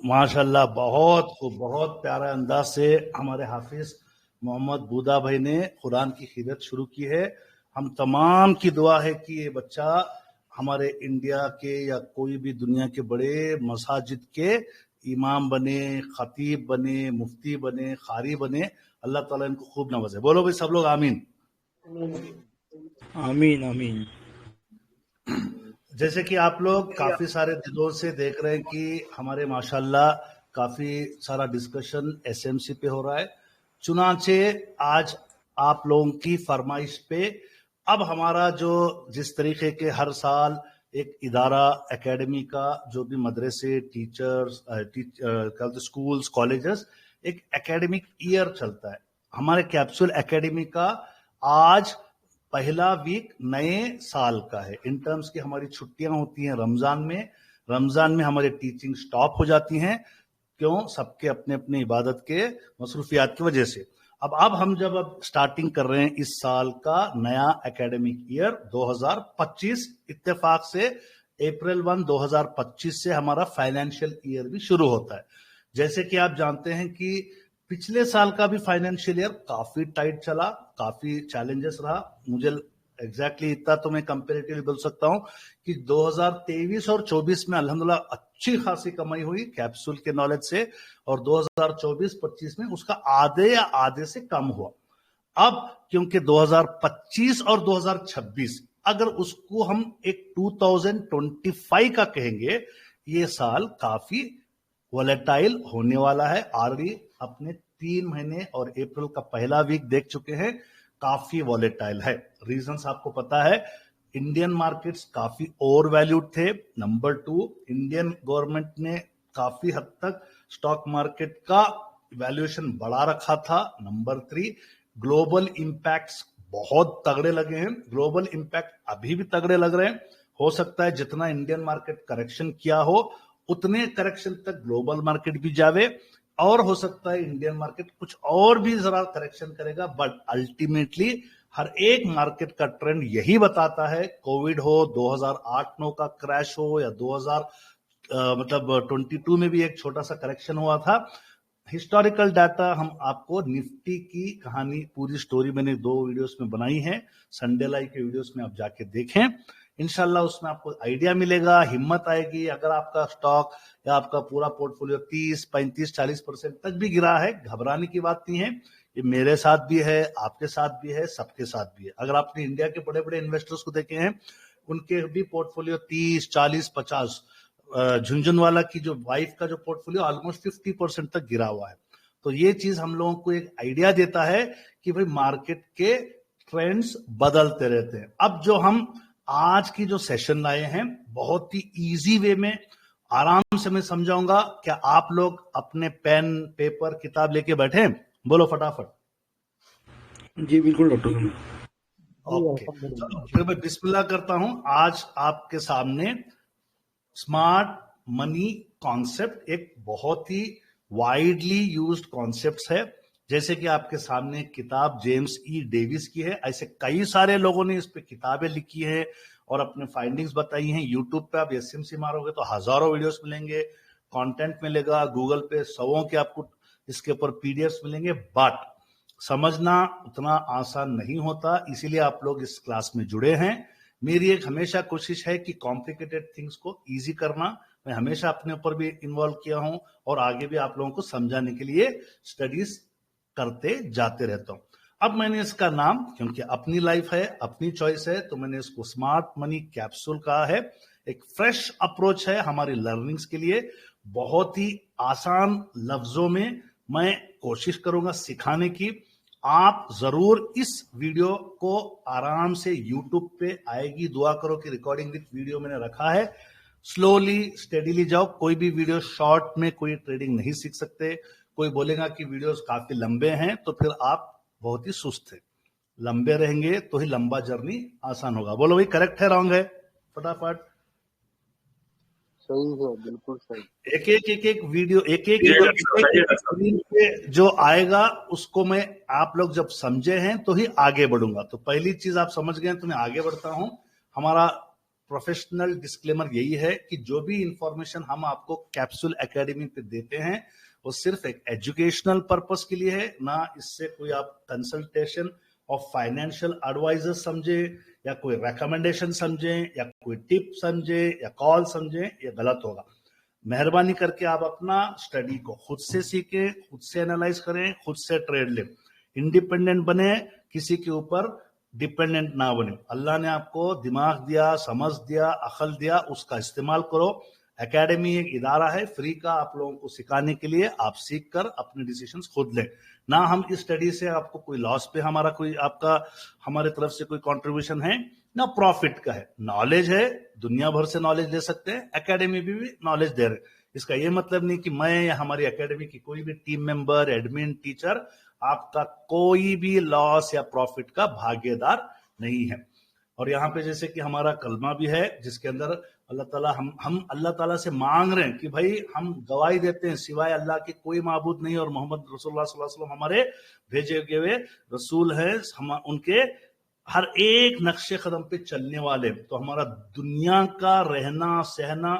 माशाल्लाह, बहुत खूब, बहुत प्यारा अंदाज से हमारे हाफिज मोहम्मद बूदा भाई ने कुरान की खिदमत शुरू की है। हम तमाम की दुआ है कि ये बच्चा हमारे इंडिया के या कोई भी दुनिया के बड़े मसाजिद के इमाम बने, खतीब बने, मुफ्ती बने, कारी बने। अल्लाह ताला इनको खूब नवाजे। बोलो भाई सब लोग आमीन। आमीन आमीन। जैसे कि आप लोग काफी सारे दिनों से देख रहे हैं कि हमारे माशाल्लाह काफी सारा डिस्कशन एसएमसी पे हो रहा है। चुनांचे आज आप लोगों की फरमाइश पे अब हमारा जो जिस तरीके के हर साल एक इदारा एकेडमी का जो भी मदरसे, टीचर्स, स्कूल्स, कॉलेजेस एक एकेडमिक ईयर चलता है। हमारे कैप्सूल एकेडमी का आज पहला वीक नए साल का है। इन टर्म्स की हमारी छुट्टियां होती हैं रमजान में हमारी टीचिंग स्टॉप हो जाती हैं। क्यों? सबके अपने अपने इबादत के मसरूफियात की वजह से। अब हम जब स्टार्टिंग कर रहे हैं इस साल का नया एकेडमिक ईयर 2025, इत्तेफाक से अप्रैल 1 2025 से हमारा फाइनेंशियल ईयर भी शुरू होता है। जैसे कि आप जानते हैं कि पिछले साल का भी फाइनेंशियल ईयर काफी टाइट चला, काफी चैलेंजेस रहा। मुझे एग्जैक्टली इतना तो मैं कंपेरेटिवली बोल सकता हूं कि 2023 और 24 में अल्हम्दुलिल्लाह अच्छी खासी कमाई हुई कैप्सूल के नॉलेज से, और 2024-25 में उसका आधे या आधे से कम हुआ। अब क्योंकि 2025 और 2026 अगर उसको हम एक 2025 का कहेंगे, ये साल काफी वोलेटाइल होने वाला है। ऑलरेडी अपने 3 महीने और अप्रैल का पहला वीक देख चुके हैं, काफी वोलेटाइल है। रीजंस आपको पता है, इंडियन मार्केट्स काफी ओवर वैल्यूड थे। नंबर 2, इंडियन गवर्नमेंट ने काफी हद तक स्टॉक मार्केट का वैल्यूएशन बढ़ा रखा था। नंबर 3, ग्लोबल इंपैक्ट्स बहुत तगड़े लगे हैं। ग्लोबल इंपैक्ट अभी भी तगड़े लग रहे हैं। हो सकता है जितना इंडियन मार्केट करेक्शन किया हो उतने करेक्शन तक ग्लोबल मार्केट भी जावे, और हो सकता है इंडियन मार्केट कुछ और भी जरा करेक्शन करेगा। बट अल्टीमेटली हर एक मार्केट का ट्रेंड यही बताता है, कोविड हो, 2008-9 का क्रैश हो, या 22 में भी एक छोटा सा करेक्शन हुआ था। हिस्टोरिकल डाटा हम आपको निफ्टी की कहानी पूरी स्टोरी मैंने 2 वीडियोस में बनाई है, संडे लाइव के वीडियोस में आप जाके देखें। इंशाल्लाह उसमें आपको आइडिया मिलेगा, हिम्मत आएगी। अगर आपका स्टॉक या आपका पूरा पोर्टफोलियो 30, 35, 40% तक भी गिरा है, घबराने की बात नहीं है। ये मेरे साथ भी है, आपके साथ भी है, सबके साथ भी है। अगर आपने इंडिया के बड़े बड़े इन्वेस्टर्स को देखे हैं, उनके भी पोर्टफोलियो 30, 40, 50, झुंझुनवाला की जो वाइफ का जो पोर्टफोलियो ऑलमोस्ट 50% तक गिरा हुआ है। तो ये चीज हम लोगों को एक आइडिया देता है कि भाई मार्केट के ट्रेंड्स बदलते रहते हैं। अब जो हम आज की जो सेशन लाए हैं बहुत ही इजी वे में आराम से मैं समझाऊंगा। क्या आप लोग अपने पेन पेपर किताब लेके बैठे हैं? बोलो फटाफट। जी बिल्कुल डॉक्टर साहब। ओके, चलो फिर मैं बिस्मिल्लाह करता हूं। आज आपके सामने स्मार्ट मनी कॉन्सेप्ट एक बहुत ही वाइडली यूज्ड कॉन्सेप्ट है। जैसे कि आपके सामने किताब जेम्स ई डेविस की है, ऐसे कई सारे लोगों ने इस पे किताबें लिखी है और अपने फाइंडिंग्स बताई हैं। यूट्यूब पे आप एसएमसी मारोगे तो हजारों वीडियोस मिलेंगे, कंटेंट मिलेगा, गूगल पे सौों के आपको इसके ऊपर पीडीएफ्स मिलेंगे। बट समझना उतना आसान नहीं होता, इसीलिए आप लोग इस क्लास में जुड़े हैं। मेरी एक हमेशा कोशिश है कि कॉम्प्लिकेटेड थिंग्स को इजी करना। मैं हमेशा अपने ऊपर भी इन्वॉल्व किया हूं और आगे भी आप लोगों को समझाने के लिए स्टडीज करते जाते रहता हूं। अब मैंने इसका नाम, क्योंकि अपनी लाइफ है, अपनी चॉइस है, तो मैंने इसको स्मार्ट मनी कैप्सूल कहा है। एक फ्रेश अप्रोच है हमारी लर्निंग्स के लिए। बहुत ही आसान लफ्जों में मैं कोशिश करूंगा सिखाने की। आप जरूर इस वीडियो को आराम से यूट्यूब पे आएगी, दुआ करो कि रिकॉर्डिंग विद वीडियो मैंने रखा है। स्लोली स्टेडीली जाओ। कोई भी वीडियो शॉर्ट में कोई ट्रेडिंग नहीं सीख सकते। कोई बोलेगा कि वीडियोस काफी लंबे हैं तो फिर आप बहुत ही सुस्त है। लंबे रहेंगे तो ही लंबा जर्नी आसान होगा। बोलो भाई, करेक्ट है रॉन्ग है? फटाफट। सही है, बिल्कुल सही। एक वीडियो एक स्क्रीन पे जो आएगा उसको मैं आप लोग जब समझे हैं तो ही आगे बढ़ूंगा। तो पहली चीज आप समझ गए तो मैं आगे बढ़ता हूं। हमारा प्रोफेशनल डिस्क्लेमर यही है कि जो भी इंफॉर्मेशन हम आपको कैप्सूल एकेडमी पे देते हैं वो सिर्फ एक एजुकेशनल पर्पस के लिए है, ना इससे कोई आप कंसल्टेशन और फाइनेंशियल एडवाइजर समझे या कोई रेकमेंडेशन समझे या कोई टिप समझे या कॉल समझे, ये गलत होगा। मेहरबानी करके आप अपना स्टडी को खुद से सीखें, खुद से एनालाइज करें, खुद से ट्रेड लें, इंडिपेंडेंट बने, किसी के ऊपर डिपेंडेंट ना बने। अल्लाह ने आपको दिमाग दिया, समझ दिया, अकल दिया, उसका इस्तेमाल करो। एकेडमी एक इदारा है फ्री का आप लोगों को सिखाने के लिए। आप सीख कर अपने डिसीजंस खुद लें। ना हम इस स्टडी से आपको कोई लॉस पे हमारा कोई आपका हमारे तरफ से कोई कंट्रीब्यूशन है, ना प्रॉफिट का है। नॉलेज है, दुनिया भर से नॉलेज ले सकते हैं, एकेडमी भी नॉलेज दे रहे। इसका ये मतलब नहीं कि मैं या हमारी एकेडमी की कोई भी टीम मेंबर, एडमिन, टीचर आपका कोई भी लॉस या प्रॉफिट का भागीदार नहीं है। और यहाँ पे जैसे कि हमारा कलमा भी है जिसके अंदर अल्लाह ताला हम अल्लाह ताला से मांग रहे हैं कि भाई हम गवाही देते हैं सिवाय अल्लाह के कोई माबूद नहीं और मोहम्मद रसूलुल्लाह सल्लल्लाहु अलैहि वसल्लम हमारे भेजे हुए रसूल हैं। हम उनके हर एक नक्शे कदम पे चलने वाले। तो हमारा दुनिया का रहना सहना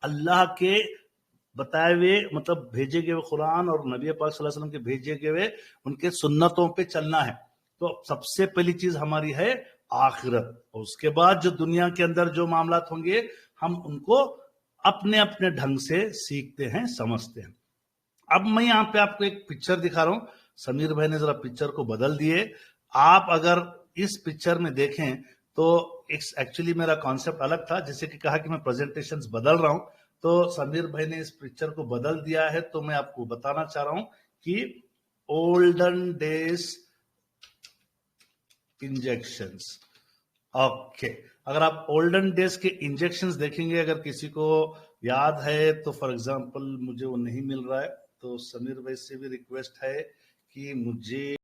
अल्लाह के बताए हुए, मतलब भेजे गए कुरान और नबी पाक सल्लल्लाहु अलैहि वसल्लम के भेजे गए उनके सुन्नतों पे चलना है। तो सबसे पहली चीज हमारी है आखिरत, और उसके बाद जो दुनिया के अंदर जो मामलात होंगे हम उनको अपने अपने ढंग से सीखते हैं, समझते हैं। अब मैं यहाँ पे आपको एक पिक्चर दिखा रहा हूं। समीर भाई ने जरा पिक्चर को बदल दिए। आप अगर इस पिक्चर में देखें तो एक्चुअली मेरा कॉन्सेप्ट अलग था, जैसे कि कहा कि मैं प्रेजेंटेशंस बदल रहा हूं, तो समीर भाई ने इस पिक्चर को बदल दिया है। तो मैं आपको बताना चाह रहा हूं कि ओल्डन डेज इंजेक्शंस। ओके, अगर आप ओल्डन डेज के इंजेक्शंस देखेंगे, अगर किसी को याद है तो फॉर एग्जांपल मुझे वो नहीं मिल रहा है, तो समीर भाई से भी रिक्वेस्ट है कि मुझे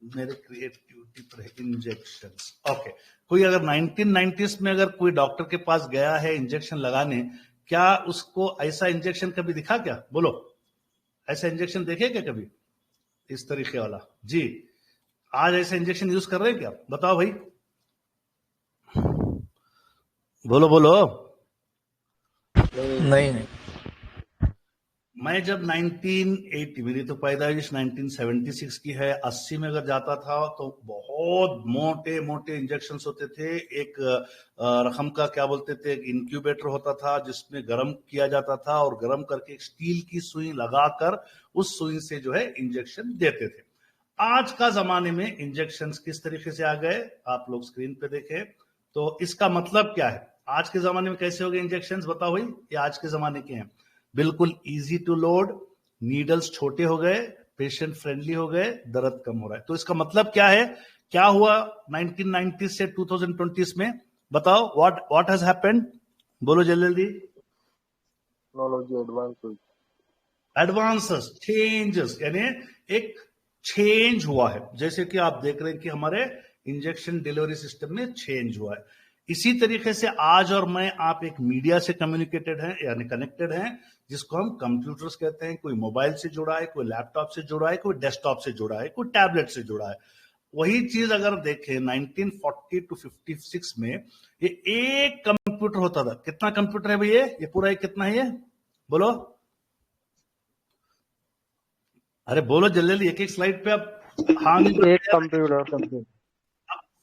मेरे क्रिएटिविटी पर इंजेक्शंस। ओके, कोई अगर 1990s में अगर कोई डॉक्टर के पास गया है इंजेक्शन लगाने, क्या उसको ऐसा इंजेक्शन कभी दिखा? क्या बोलो, ऐसा इंजेक्शन देखे क्या कभी इस तरीके वाला? जी, आज ऐसा इंजेक्शन यूज कर रहे हैं क्या? बताओ भाई, बोलो बोलो। नहीं। मैं जब 1980, मेरी तो पैदाइश 1976 की है, 80 में अगर जाता था तो बहुत मोटे मोटे इंजेक्शंस होते थे। एक रकम का क्या बोलते थे, एक इंक्यूबेटर होता था जिसमें गर्म किया जाता था और गर्म करके एक स्टील की सुई लगाकर उस सुई से जो है इंजेक्शन देते थे। आज का जमाने में इंजेक्शंस किस तरीके से आ गए आप लोग स्क्रीन पे देखें। तो इसका मतलब क्या है, आज के जमाने में कैसे हो गए इंजेक्शंस? बताओ भाई, ये आज के जमाने के हैं। बिल्कुल इजी टू लोड, नीडल्स छोटे हो गए, पेशेंट फ्रेंडली हो गए, दर्द कम हो रहा है। तो इसका मतलब क्या है क्या हुआ 1990 से 2020 में? बताओ व्हाट हैज हैपेंड? बोलो जल्दी। टेक्नोलॉजी एडवांस हुई, एडवांसेस, चेंजेस, यानी एक चेंज हुआ है। जैसे कि आप देख रहे हैं कि हमारे इंजेक्शन डिलीवरी सिस्टम में चेंज हुआ है। इसी तरीके से आज और मैं आप एक मीडिया से कम्युनिकेटेड हैं यानी कनेक्टेड हैं, जिसको हम कंप्यूटर्स कहते हैं। कोई मोबाइल से जुड़ा है, कोई लैपटॉप से जुड़ा है, कोई डेस्कटॉप से जुड़ा है, कोई टैबलेट से जुड़ा है। वही चीज अगर देखें 1940 टू 56 में ये एक कंप्यूटर होता था। कितना कंप्यूटर है भैया? ये पूरा एक कितना है ये? बोलो, अरे बोलो जल्दी, एक एक स्लाइड पे आप हाँ नहीं एक कंप्यूटर।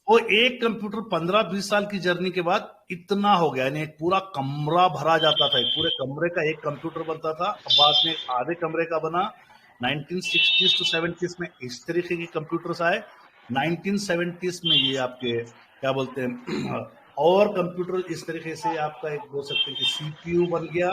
वो एक कंप्यूटर 15-20 साल की जर्नी के बाद इतना हो गया, यानी एक पूरा कमरा भरा जाता था। एक पूरे कमरे का एक कंप्यूटर बनता था। बाद में आधे कमरे का बना। 1960s टू 70s में इस तरीके के कंप्यूटर्स आए। 1970s में ये आपके क्या बोलते हैं और कंप्यूटर इस तरीके से आपका एक बोल सकते हैं कि सीपीयू बन गया।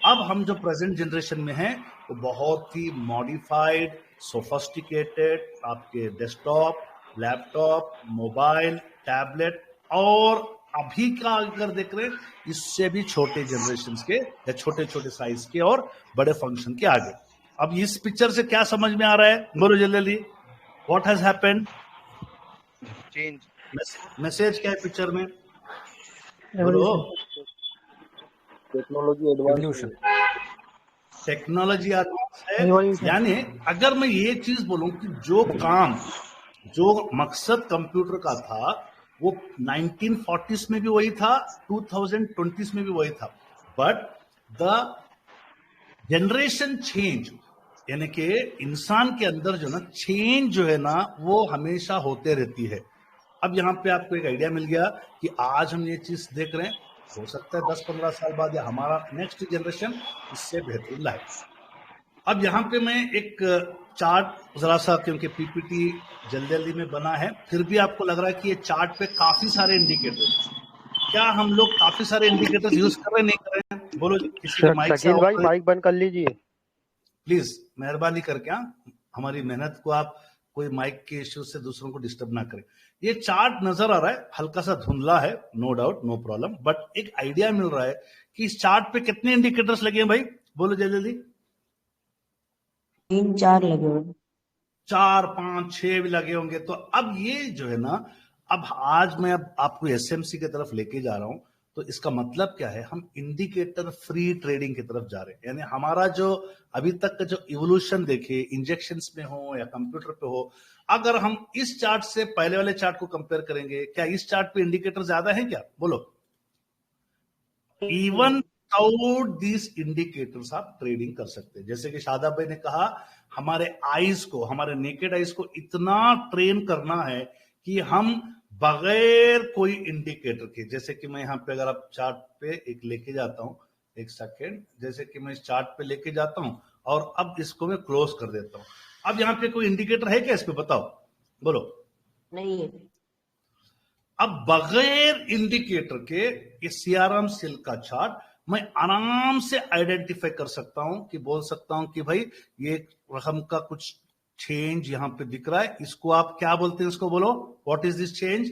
अब हम जो प्रेजेंट जनरेशन में हैं वो बहुत ही मॉडिफाइड, सोफिस्टिकेटेड आपके डेस्कटॉप, लैपटॉप, मोबाइल, टैबलेट और अभी का अगर देख रहे हैं इससे भी छोटे जनरेशन के या छोटे छोटे साइज के और बड़े फंक्शन के आगे। अब इस पिक्चर से क्या समझ में आ रहा है? बोलो जल्दी, what has happened? Change, message क्या है पिक्चर में? बोलो, टेक्नोलॉजी एडवांस, टेक्नोलॉजी एडवांस है। यानी अगर मैं ये चीज बोलूं कि जो काम, जो मकसद कंप्यूटर का था वो 1940s में भी वही था, 2020s में भी वही था, बट द जनरेशन चेंज, यानी कि इंसान के अंदर जो ना चेंज जो है ना वो हमेशा होते रहती है। अब यहाँ पे आपको एक आइडिया मिल गया कि आज हम ये चीज देख रहे हैं, हो सकता है 10-15 साल बाद या हमारा नेक्स्ट जनरेशन इससे बेहतरीन लाए। अब यहाँ पे मैं एक चार्ट जरा सा, क्योंकि पीपीटी जल्दी में बना है, फिर भी आपको लग रहा है कि ये चार्ट पे काफी सारे इंडिकेटर्स, क्या हम लोग काफी सारे इंडिकेटर्स यूज कर रहे हैं, नहीं कर रहे हैं? बोलो, किसी के माइक शकील भाई माइक बंद कर लीजिए प्लीज, मेहरबानी करके। हमारी मेहनत को आप कोई माइक के इश्यू से दूसरों को डिस्टर्ब ना करें। ये चार्ट नजर आ रहा है, हल्का सा धुंधला है, no doubt, no problem, but एक आइडिया मिल रहा है कि इस चार्ट पे कितने इंडिकेटर्स लगे हैं भाई? बोलो जल्दी। 3-4 लगे हुए, 4, 5, 6 भी लगे होंगे। तो अब ये जो है ना, अब आज मैं अब आपको एसएमसी की तरफ लेके जा रहा हूं, तो इसका मतलब क्या है? हम इंडिकेटर फ्री ट्रेडिंग की तरफ जा रहे हैं। यानी हमारा जो अभी तक का जो इवोल्यूशन देखे, इंजेक्शंस में हो या कंप्यूटर पे हो, अगर हम इस चार्ट से पहले वाले चार्ट को कंपेयर करेंगे, क्या इस चार्ट पे इंडिकेटर ज्यादा है क्या? बोलो। इवन विदाउट दिस इंडिकेटर्स आप ट्रेडिंग कर सकते हैं। जैसे कि शादाब भाई ने कहा, हमारे आईज को, हमारे नेकेड आईज को इतना ट्रेन करना है कि हम बगैर कोई इंडिकेटर के, जैसे कि मैं यहाँ पे अगर आप चार्ट पे एक लेके जाता हूं, एक सेकेंड, जैसे कि मैं इस चार्ट पे लेके जाता हूं और अब इसको मैं क्लोज कर देता हूं। अब यहाँ पे कोई इंडिकेटर है क्या इस पे? बताओ, बोलो। नहीं है। अब बगैर इंडिकेटर के ये सीआरएम सेल का चार्ट मैं आराम से आइडेंटिफाई कर सकता हूं, कि बोल सकता हूं कि भाई ये रकम का कुछ चेंज यहां पे दिख रहा है। इसको आप क्या बोलते हैं? इसको बोलो, what is this change?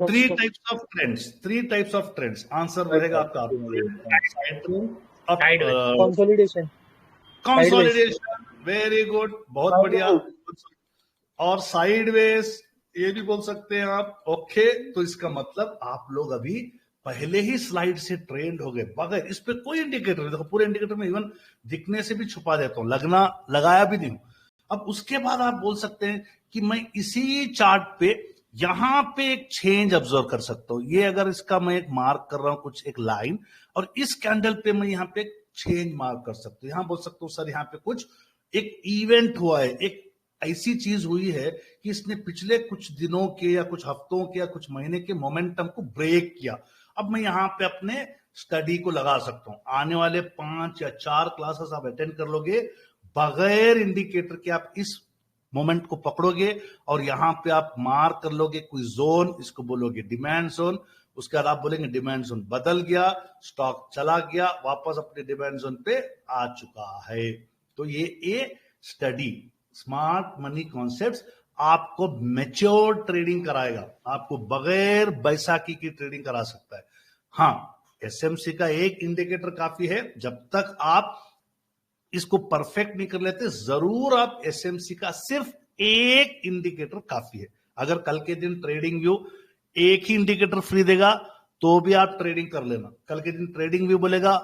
Three types of trends. Answer रहेगा आपका कंसोलिडेशन, कंसोलिडेशन, वेरी गुड, बहुत बढ़िया। और साइडवेज ये भी बोल सकते हैं आप। ओके, तो इसका मतलब आप लोग अभी पहले ही स्लाइड से ट्रेंड हो गए, बगैर इस पे कोई इंडिकेटर नहीं। देखो, पूरे इंडिकेटर में इवन दिखने से भी छुपा देता हूं, लगना लगाया भी नहीं हूं। अब उसके बाद आप बोल सकते हैं कि मैं इसी चार्ट पे यहां पे एक चेंज ऑब्जर्व कर सकता हूं। ये अगर इसका मैं एक मार्क कर रहा हूं, कुछ एक लाइन, और इस कैंडल पे मैं यहाँ पे चेंज मार्क कर सकता हूं। यहां बोल सकता हूं सर यहाँ पे कुछ एक इवेंट हुआ है, एक ऐसी चीज हुई है कि इसने पिछले कुछ दिनों के या कुछ हफ्तों के या कुछ महीने के मोमेंटम को ब्रेक किया। अब मैं यहाँ पे अपने स्टडी को लगा सकता हूं। आने वाले 5 या 4 क्लासेस आप अटेंड कर लोगे, बगैर इंडिकेटर के आप इस मोमेंट को पकड़ोगे और यहां पे आप मार्क कर लोगे कोई जोन, इसको बोलोगे डिमांड जोन। उसके बाद आप बोलेंगे डिमांड जोन बदल गया, स्टॉक चला गया, वापस अपने डिमांड जोन पे आ चुका है। तो ये स्टडी स्मार्ट मनी कॉन्सेप्ट्स आपको मैच्योर ट्रेडिंग कराएगा, आपको बगैर बैसाखी की ट्रेडिंग करा सकता है। हाँ, एसएमसी का एक इंडिकेटर काफी है। जब तक आप इसको परफेक्ट नहीं कर लेते, जरूर आप एसएमसी का सिर्फ एक इंडिकेटर काफी है। अगर कल के दिन ट्रेडिंग व्यू एक ही इंडिकेटर फ्री देगा तो भी आप ट्रेडिंग कर लेना। कल के दिन ट्रेडिंग व्यू बोलेगा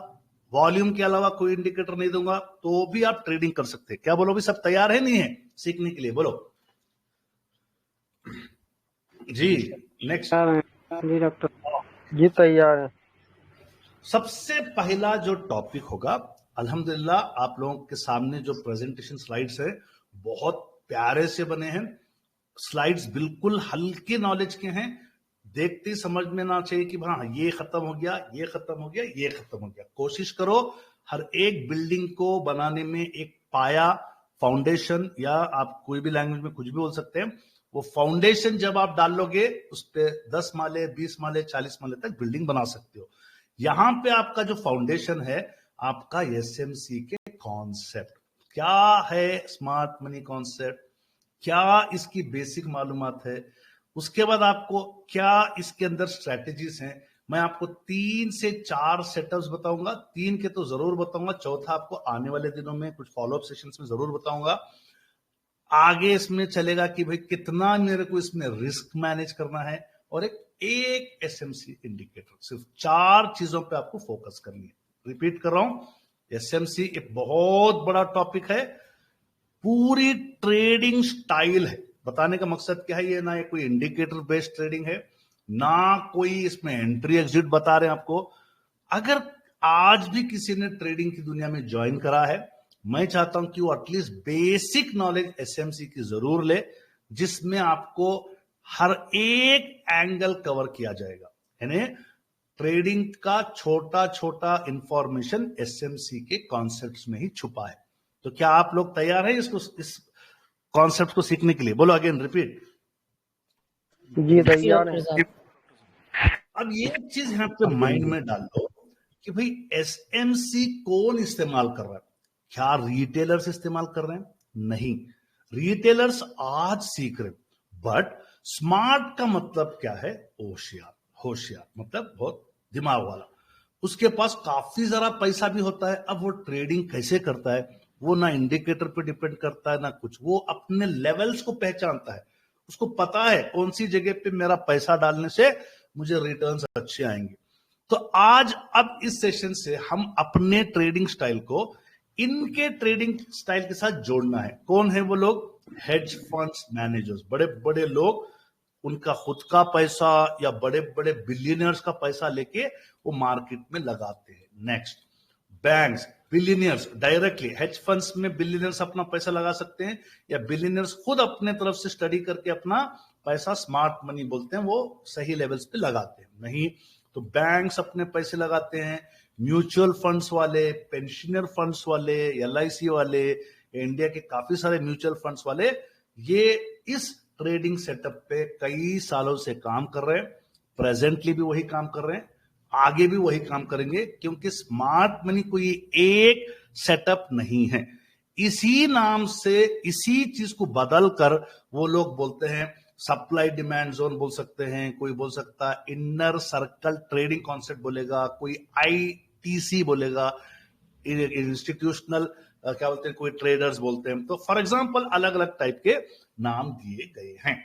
वॉल्यूम के अलावा कोई इंडिकेटर नहीं दूंगा तो भी आप ट्रेडिंग कर सकते हैं। क्या बोलो भी, सब तैयार है नहीं है सीखने के लिए? बोलो जी। नेक्स्ट जी डॉक्टर जी तैयार है। सबसे पहला जो टॉपिक होगा, अल्हम्दुलिल्लाह आप लोगों के सामने जो प्रेजेंटेशन स्लाइड्स है बहुत प्यारे से बने हैं। स्लाइड्स बिल्कुल हल्के नॉलेज के हैं, देखते ही समझ में ना चाहिए कि हाँ ये खत्म हो गया, ये खत्म हो गया, ये खत्म हो गया। कोशिश करो हर एक बिल्डिंग को बनाने में एक पाया, फाउंडेशन, या आप कोई भी लैंग्वेज में कुछ भी बोल सकते हैं, वो फाउंडेशन जब आप डाल लोगे उस पे 10 माले, 20 माले, 40 माले तक बिल्डिंग बना सकते हो। यहां पे आपका जो फाउंडेशन है आपका एसएमसी के कॉन्सेप्ट क्या है, स्मार्ट मनी कॉन्सेप्ट क्या, इसकी बेसिक मालूमात है। उसके बाद आपको क्या इसके अंदर स्ट्रेटेजीज हैं। मैं आपको 3 से 4 सेटअप्स बताऊंगा, 3 के तो जरूर बताऊंगा, चौथा आपको आने वाले दिनों में कुछ फॉलोअप सेशंस में जरूर बताऊंगा। आगे इसमें चलेगा कि भाई कितना मेरे को इसमें रिस्क मैनेज करना है, और एक एसएमसी इंडिकेटर। सिर्फ 4 चीजों पे आपको फोकस करनी है। रिपीट कर रहा हूं, एसएमसी एक बहुत बड़ा टॉपिक है, पूरी ट्रेडिंग स्टाइल है। बताने का मकसद क्या है, ये ना ये कोई इंडिकेटर बेस्ड ट्रेडिंग है, ना कोई इसमें एंट्री एग्जिट बता रहे हैं आपको। अगर आज भी किसी ने ट्रेडिंग की दुनिया में ज्वाइन करा है, मैं चाहता हूं कि वो एटलीस्ट बेसिक नॉलेज एसएमसी की जरूर ले, जिसमें आपको हर एक एंगल कवर किया जाएगा। यानी ट्रेडिंग का छोटा छोटा इंफॉर्मेशन एसएमसी के कॉन्सेप्ट्स में ही छुपा है। तो क्या आप लोग तैयार हैं इसको, इस कॉन्सेप्ट को सीखने के लिए? बोलो अगेन, रिपीट। जी तैयार है। अब ये चीज यहां पे माइंड में डाल लो कि भाई एसएमसी कौन इस्तेमाल कर रहा है। क्या रिटेलर्स इस्तेमाल कर रहे हैं? नहीं, रिटेलर्स आज सीख रहे हैं। बट स्मार्ट का मतलब क्या है? होशियार। होशियार मतलब बहुत दिमाग वाला। उसके पास काफी जरा पैसा भी होता है। अब वो ट्रेडिंग कैसे करता है, वो ना इंडिकेटर पे डिपेंड करता है ना कुछ, वो अपने लेवल्स को पहचानता है। उसको पता है कौन सी जगह पे मेरा पैसा डालने से मुझे रिटर्न्स अच्छे आएंगे। तो आज अब इस सेशन से हम अपने ट्रेडिंग स्टाइल को इनके ट्रेडिंग स्टाइल के साथ जोड़ना है। कौन है वो लोग? हेज फंड्स मैनेजर्स, बड़े बड़े लोग, उनका खुद का पैसा या बड़े बड़े बिलियनियर्स का पैसा लेके वो मार्केट में लगाते हैं। Next, banks, billionaires directly hedge funds में बिलियनियर्स अपना पैसा लगा सकते हैं, या बिलियनियर्स खुद अपने तरफ से स्टडी करके अपना पैसा, स्मार्ट मनी बोलते हैं, वो सही लेवल्स पे लगाते हैं। नहीं तो बैंक्स अपने पैसे लगाते हैं, म्यूचुअल फंड्स वाले, पेंशनर फंड्स वाले, एलआईसी वाले, इंडिया के काफी सारे म्यूचुअल फंड्स वाले, ये इस ट्रेडिंग सेटअप पे कई सालों से काम कर रहे हैं। प्रेजेंटली भी वही काम कर रहे हैं, आगे भी वही काम करेंगे, क्योंकि स्मार्ट मनी कोई एक सेटअप नहीं है। इसी नाम से इसी चीज को बदल कर वो लोग बोलते हैं सप्लाई डिमांड जोन बोल सकते हैं, कोई बोल सकता है इनर सर्कल ट्रेडिंग कॉन्सेप्ट बोलेगा, कोई आईटीसी बोलेगा, इंस्टीट्यूशनल क्या बोलते हैं, कोई ट्रेडर्स बोलते हैं। तो फॉर एग्जांपल अलग अलग टाइप के नाम दिए गए हैं।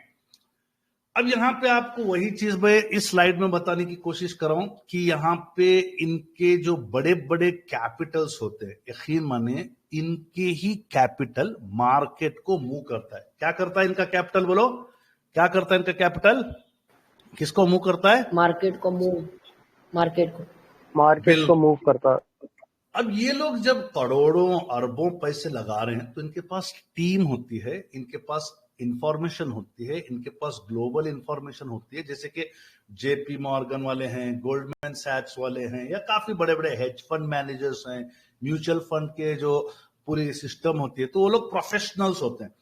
अब यहां पे आपको वही चीज मैं इस स्लाइड में बताने की कोशिश कर रहा हूं कि यहां पे इनके जो बड़े बड़े कैपिटल्स होते हैं, यकीन माने इनके ही कैपिटल मार्केट को मूव करता है। क्या करता है इनका कैपिटल? बोलो क्या करता है इनका कैपिटल? किसको मूव करता है? मार्केट को मूव, मार्केट को मूव करता है। अब ये लोग जब करोड़ों अरबों पैसे लगा रहे हैं तो इनके पास टीम होती है, इनके पास इंफॉर्मेशन होती है, इनके पास ग्लोबल इंफॉर्मेशन होती है। जैसे कि जेपी मॉर्गन वाले हैं, गोल्डमैन सैक्स वाले हैं, या काफी बड़े बड़े हेज फंड मैनेजर्स हैं, म्यूचुअल फंड के जो पूरी सिस्टम होती है, तो वो लोग प्रोफेशनल्स होते हैं।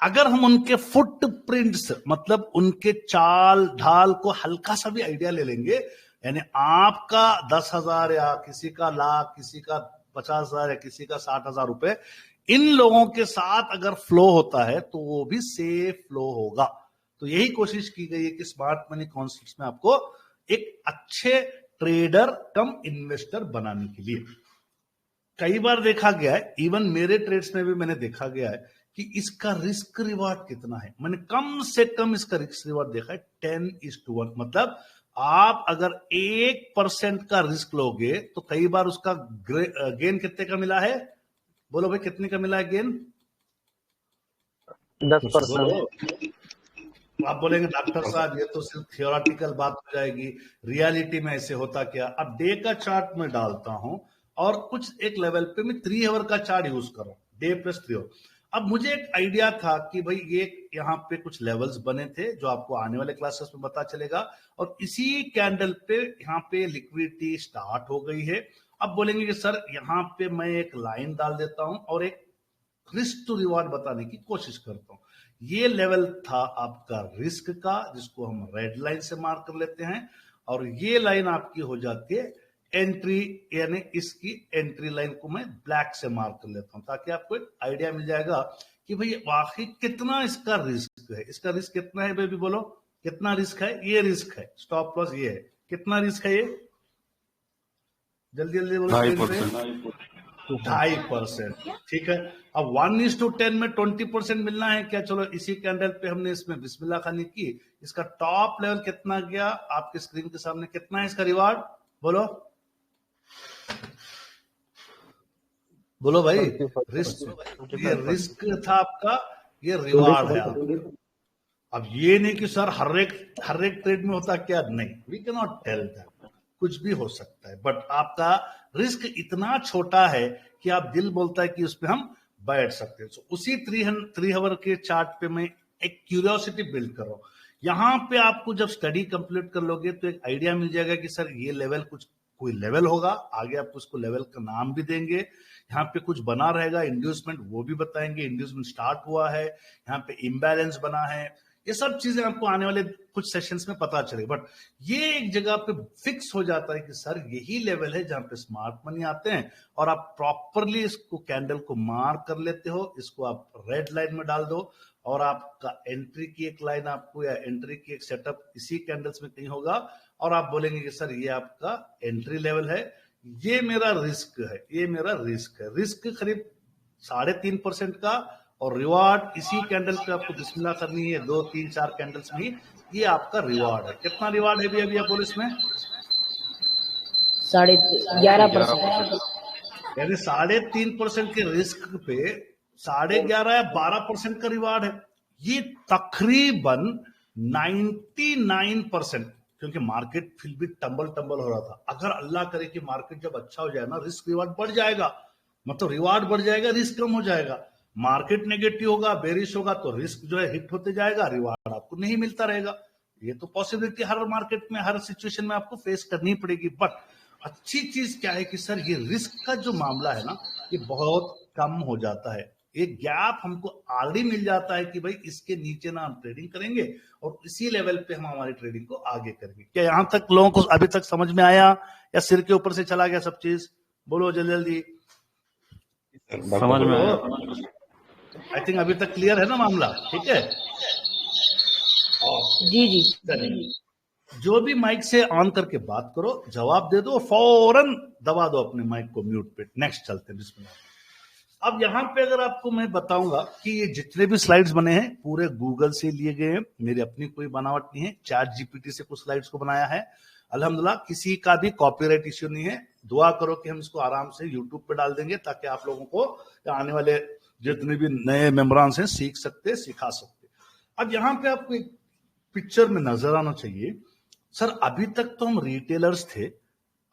अगर हम उनके फुटप्रिंट्स मतलब उनके चाल ढाल को हल्का सा भी आइडिया ले लेंगे, यानी आपका 10,000 या किसी का लाख, किसी का 50,000 या किसी का 60,000 रुपए इन लोगों के साथ अगर फ्लो होता है तो वो भी सेफ फ्लो होगा। तो यही कोशिश की गई है कि स्मार्ट मनी कॉन्सेप्ट्स में आपको एक अच्छे ट्रेडर कम इन्वेस्टर बनाने के लिए। कई बार देखा गया है, इवन मेरे ट्रेड्स में भी मैंने देखा गया है कि इसका रिस्क रिवार्ड कितना है। मैंने कम से कम इसका रिस्क रिवार्ड देखा है 10:1। मतलब आप अगर 1% का रिस्क लोगे तो कई बार उसका गेन कितने का मिला है? बोलो भाई, कितने का मिला है गेन? 10%। आप बोलेंगे डॉक्टर साहब ये तो सिर्फ थियोरेटिकल बात हो जाएगी, रियलिटी में ऐसे होता क्या? अब डे का चार्ट में डालता हूं और कुछ एक लेवल पे मैं 3 आवर का चार्ट यूज कर रहा हूं, डे प्लस 3 आवर। अब मुझे एक आइडिया था कि भाई ये यहाँ पे कुछ लेवल्स बने थे जो आपको आने वाले क्लासेस में पता चलेगा, और इसी कैंडल पे यहाँ पे लिक्विडिटी स्टार्ट हो गई है। अब बोलेंगे कि सर यहाँ पे मैं एक लाइन डाल देता हूं और एक रिस्क टू रिवार्ड बताने की कोशिश करता हूं। ये लेवल था आपका रिस्क का, जिसको हम रेड लाइन से मार्क कर लेते हैं, और ये लाइन आपकी हो जाती है एंट्री, यानी इसकी एंट्री लाइन को मैं ब्लैक से मार्क कर लेता हूं ताकि आपको एक आइडिया मिल जाएगा कि भाई वाकई कितना इसका रिस्क है। इसका रिस्क कितना है बेबी? बोलो कितना रिस्क है? ये रिस्क है, स्टॉप लॉस ये है। कितना रिस्क है ये? जल्दी जल्दी बोलो। 2.5%। ठीक है। अब 1:10 में 20% मिलना है क्या? चलो इसी कैंडल पे हमने इसमें बिस्मिल्लाह खानी की। इसका टॉप लेवल कितना गया आपके स्क्रीन के सामने? कितना है इसका रिवार्ड? बोलो बोलो भाई। रिस्क, ये रिस्क था आपका, ये रिवार्ड है आपका। अब ये नहीं कि सर हर एक ट्रेड में होता क्या? नहीं, we can not tell that, कुछ भी हो सकता है, बट आपका रिस्क इतना छोटा है कि आप दिल बोलता है कि उसमें हम बैठ सकते हैं। उसी 3 आवर के चार्ट पे मैं एक क्यूरियोसिटी बिल्ड कर रहा हूं। यहां पे आपको जब स्टडी कंप्लीट कर लोगे तो एक आइडिया मिल जाएगा कि सर ये लेवल कोई लेवल होगा, आगे आप उसको लेवल का नाम भी देंगे। यहाँ पे कुछ बना रहेगा इंड्यूसमेंट, वो भी बताएंगे, इंड्यूसमेंट स्टार्ट हुआ है, यहाँ पे इम्बैलेंस बना है। ये सब चीजें आपको आने वाले कुछ सेशंस में पता चलेगी, बट ये एक जगह पे फिक्स हो जाता है कि सर यही लेवल है जहां पे स्मार्ट मनी आते हैं, और आप प्रॉपरली इसको कैंडल को मार्क कर लेते हो। इसको आप रेड लाइन में डाल दो और आपका एंट्री की एक लाइन आपको, या एंट्री की एक सेटअप इसी कैंडल्स में कहीं होगा, और आप बोलेंगे कि सर ये आपका एंट्री लेवल है, ये मेरा रिस्क है, ये मेरा रिस्क है। रिस्क करीब 3.5% का, और रिवार्ड इसी कैंडल पे आपको बिस्मिल्लाह करनी है 2, 3, 4 कैंडल्स में, ये आपका रिवार्ड है। कितना रिवार्ड है अभी आप बोलो इसमें? 11.5%। यानी 3.5% के रिस्क पे 11.5 या 12% का रिवार्ड है। ये तकरीबन 99%, क्योंकि मार्केट फिर भी टंबल हो रहा था। अगर अल्लाह करे कि मार्केट जब अच्छा हो जाए ना, रिस्क रिवार्ड बढ़ जाएगा, मतलब रिवार्ड बढ़ जाएगा, रिस्क कम हो जाएगा। मार्केट नेगेटिव होगा, बेरिश होगा, तो रिस्क जो है हिट होते जाएगा, रिवार्ड आपको नहीं मिलता रहेगा। ये तो पॉसिबिलिटी हर मार्केट में, हर सिचुएशन में आपको फेस करनी पड़ेगी। बट अच्छी चीज क्या है कि सर ये रिस्क का जो मामला है ना, ये बहुत कम हो जाता है। एक गैप हमको ऑलरेडी मिल जाता है कि भाई इसके नीचे ना हम ट्रेडिंग करेंगे, और इसी लेवल पे हम हमारी ट्रेडिंग को आगे करेंगे। क्या यहां तक लोगों को अभी तक समझ में आया, या सिर के ऊपर से चला गया सब चीज? बोलो जल्दी जल्दी। समझ में आया। आई थिंक अभी तक क्लियर है ना मामला? ठीक है जी। जो भी माइक से ऑन करके बात करो, जवाब दे दो, फौरन दबा दो अपने माइक को म्यूट पे। नेक्स्ट चलते हैं, बिस्मिल्लाह। अब यहां पे अगर आपको मैं बताऊंगा कि ये जितने भी स्लाइड्स बने हैं पूरे गूगल से लिए गए हैं, मेरी अपनी कोई बनावट नहीं है। चैट जीपीटी से कुछ स्लाइड्स को बनाया है, अल्हम्दुलिल्लाह किसी का भी कॉपीराइट इश्यू नहीं है। दुआ करो कि हम इसको आराम से यूट्यूब पे डाल देंगे ताकि आप लोगों को आने वाले जितने भी नए मेंबरान हैं सीख सकते, सिखा सकते। अब यहाँ पे आपको एक पिक्चर में नजर आना चाहिए, सर अभी तक तो हम रिटेलर्स थे,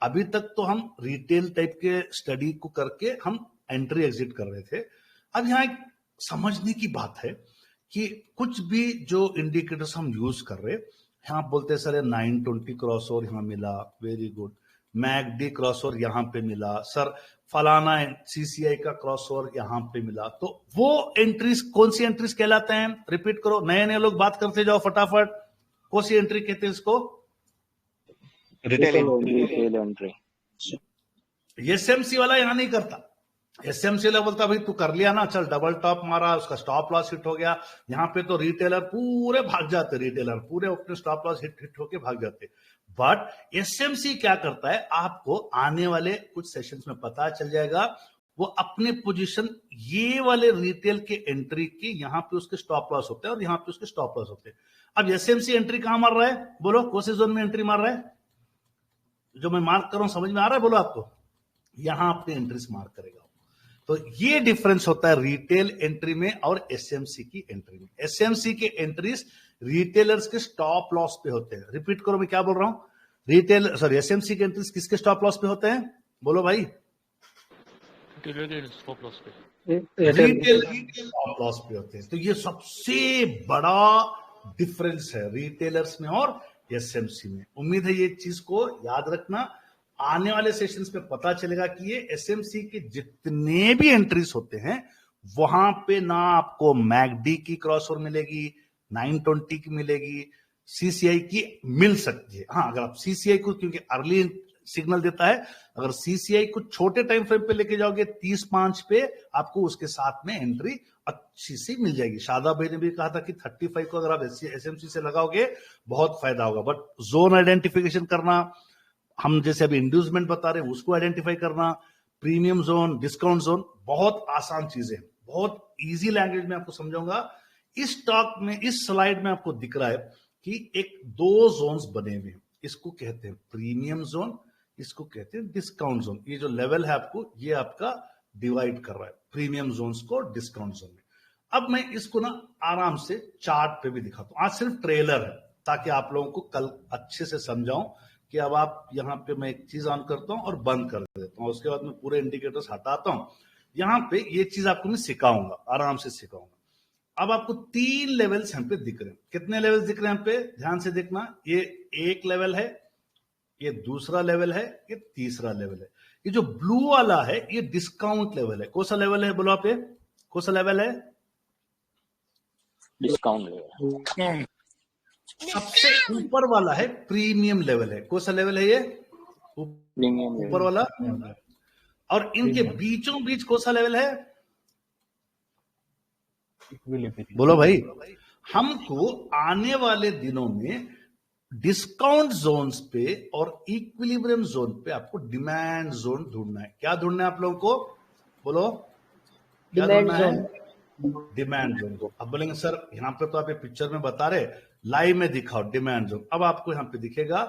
अभी तक तो हम रिटेल टाइप के स्टडी को करके हम एंट्री एग्जिट कर रहे थे। अब यहाँ एक समझने की बात है कि कुछ भी जो इंडिकेटर्स हम यूज कर रहे, यहाँ बोलते हैं सर 920 क्रॉस ओवर यहाँ मिला, very good, McD cross over यहाँ पे मिला, सर फलाना सीसीआई का क्रॉस ओवर यहाँ पे मिला, तो वो एंट्रीज कौन सी एंट्रीज कहलाते हैं? रिपीट करो, नए नए लोग बात करते जाओ फटाफट। कौन सी एंट्री कहते हैं इसको? Retail entry. एसएमसी वाला यहां नहीं करता, एसएमसी लेवल था भाई, तू कर लिया ना, चल डबल टॉप मारा, उसका स्टॉप लॉस हिट हो गया। यहाँ पे तो रिटेलर पूरे भाग जाते, रिटेलर पूरे अपने स्टॉप लॉस हिट होके भाग जाते। बट एसएमसी क्या करता है, आपको आने वाले कुछ सेशंस में पता चल जाएगा, वो अपने पोजीशन ये वाले रिटेल के एंट्री की यहाँ पे उसके स्टॉप लॉस होते हैं और यहाँ पे उसके स्टॉप लॉस होते हैं। अब एसएमसी एंट्री कहां मार रहा है, बोलो कौन से जोन में एंट्री मार रहा है? जो मैं मार्क कर रहा हूं समझ में आ रहा है, बोलो आपको? यहां अपने एंट्रीज मार्क करेगा। तो ये डिफरेंस होता है रिटेल एंट्री में और एसएमसी की एंट्री में। एसएमसी के एंट्रीज रिटेलर्स के स्टॉप लॉस पे होते हैं। रिपीट करो, मैं क्या बोल रहा हूं? एसएमसी के एंट्रीज किसके स्टॉप लॉस पे होते हैं, बोलो भाई? रिटेल स्टॉप लॉस पे, रिटेल स्टॉप लॉस पे होते हैं। तो ये सबसे बड़ा डिफरेंस है रिटेलर्स में और एसएमसी में। उम्मीद है ये चीज को याद रखना। आने वाले सेशंस में पता चलेगा कि ये एसएमसी के जितने भी एंट्रीज होते हैं वहां पे ना आपको मैकडी की क्रॉसओवर मिलेगी, 920 की मिलेगी, सीसीआई की मिल सकती है। हाँ, अगर आप सीसीआई को, क्योंकि अर्ली सिग्नल देता है, अगर सीसीआई को छोटे टाइम फ्रेम पे लेके जाओगे 30-5 पे, आपको उसके साथ में एंट्री अच्छी सी मिल जाएगी। शादाब भाई ने भी कहा था कि 35 को अगर आप एसएमसी से लगाओगे बहुत फायदा होगा। बट जोन आइडेंटिफिकेशन करना, हम जैसे अभी इंड्यूसमेंट बता रहे हैं उसको आइडेंटिफाई करना, प्रीमियम जोन, डिस्काउंट जोन, बहुत आसान चीजें, बहुत इजी लैंग्वेज में आपको समझाऊंगा। इस टॉक में, इस स्लाइड में आपको दिख रहा है कि एक 2 जोन्स बने हुए हैं। इसको कहते हैं प्रीमियम जोन, इसको कहते हैं डिस्काउंट जोन। ये जो लेवल है आपको, ये आपका डिवाइड कर रहा है प्रीमियम जोन्स को डिस्काउंट जोन में। अब मैं इसको ना आराम से चार्ट पे भी दिखाता हूं। आज सिर्फ ट्रेलर है ताकि आप लोगों को कल अच्छे से समझाऊं कि अब आप यहाँ पे मैं एक चीज ऑन करता हूं और बंद कर देता हूं, उसके बाद मैं पूरे इंडिकेटर्स हटाता हूं। यहाँ पे ये चीज आपको मैं सिखाऊंगा, आराम से सिखाऊंगा। अब आपको 3 लेवल्स यहाँ पे दिख रहे हैं। कितने लेवल्स दिख रहे हैं यहाँ पे, ध्यान से देखना। ये एक लेवल है, ये दूसरा लेवल है, ये तीसरा लेवल है। ये जो ब्लू वाला है ये डिस्काउंट लेवल है। कौन सा लेवल है बोलो आप? कौन सा लेवल है? Discount level. सबसे ऊपर वाला है प्रीमियम लेवल है। कौन सा लेवल है ये? प्रीमियम ऊपर वाला। और इनके बीचों बीच कौन सा लेवल है? बोलो भाई। हमको आने वाले दिनों में डिस्काउंट जोन्स पे और इक्विलिब्रियम जोन पे आपको डिमांड जोन ढूंढना है। क्या ढूंढना है आप लोगों को, बोलो? क्या डिमांड ढूंढना है? जोन। डिमांड जोन को। अब बोलेंगे सर यहाँ पे तो आप ये पिक्चर में बता रहे, लाइव में दिखाओ डिमांड जोन। अब आपको यहाँ पे दिखेगा,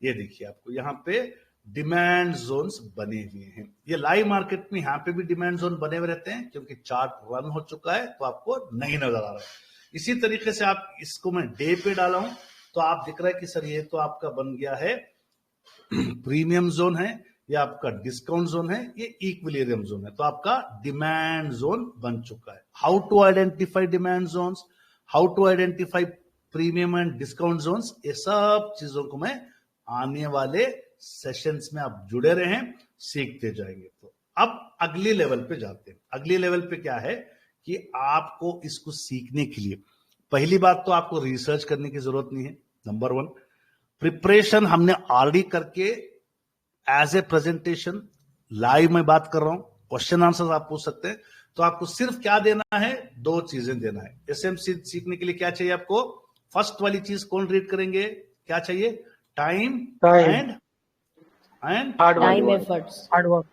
ये देखिए आपको यहाँ पे डिमांड जोन्स बने हुए हैं। ये लाइव मार्केट में यहाँ पे भी डिमांड जोन बने हुए रहते हैं, क्योंकि चार्ट रन हो चुका है तो आपको नहीं नजर आ रहा है। इसी तरीके से आप इसको मैं डे पे डाला हूं तो आप दिख रहा है कि सर ये तो आपका बन गया है प्रीमियम जोन है, ये आपका डिस्काउंट जोन है, ये इक्विलिब्रियम जोन है। तो आपका डिमांड जोन बन चुका है। How to identify demand zones, how to identify premium and discount zones, ये सब चीजों को मैं आने वाले सेशंस में आप जुड़े रहें, सीखते जाएंगे। तो अब अगले लेवल पे जाते हैं। अगले लेवल पे क्या है कि आपको इसको सीखने के लिए पहली बात तो आपको रिसर्च करने की जरूरत नहीं है। नंबर 1, प्रिपरेशन हमने ऑलरेडी करके एज ए प्रेजेंटेशन लाइव में बात कर रहा हूं, क्वेश्चन आंसर आप पूछ सकते हैं। तो आपको सिर्फ क्या देना है, 2 चीजें देना है। एसएमसी सीखने के लिए क्या चाहिए आपको? फर्स्ट वाली चीज कौन रीड करेंगे? क्या चाहिए? Time and time efforts. Hard work.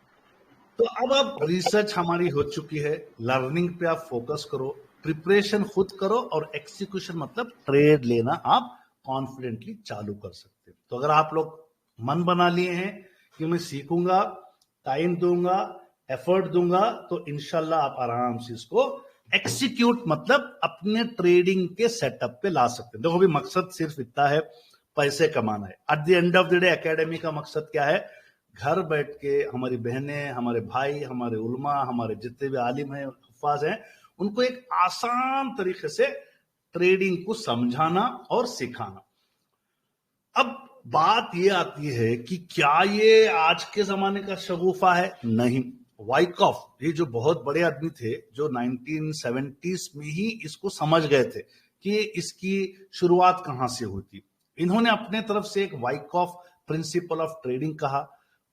तो अब आप रिसर्च हमारी हो चुकी है, लर्निंग पे आप फोकस करो, प्रिपरेशन खुद करो और एक्सिक्यूशन मतलब ट्रेड लेना आप कॉन्फिडेंटली चालू कर सकते हैं। तो अगर आप लोग मन बना लिए हैं कि मैं सीखूंगा, टाइम दूंगा, एफर्ट दूंगा, तो इंशाल्लाह आप आराम से इसको एक्सिक्यूट मतलब अपने ट्रेडिंग के सेटअप पे ला सकते हैं। देखो भी मकसद सिर्फ इतना है, पैसे कमाना है। At the end of the day academy का मकसद क्या है? घर बैठ के हमारी बहनें, हमारे भाई, हमारे उलमा, हमारे जितने भी आलिम हैं, हुफ्फाज हैं, उनको एक आसान तरीके से ट्रेडिंग को समझाना और सिखाना। अब बात ये आती है कि क्या ये आज के जमाने का शगुफा है? नहीं। वाइकॉफ, ये जो बहुत बड़े आदमी थे, जो 1970s में ही इसको समझ गए थे कि इसकी शुरुआत कहां से हुई थी। इन्होंने अपने तरफ से एक वाइकॉफ प्रिंसिपल ऑफ ट्रेडिंग कहा,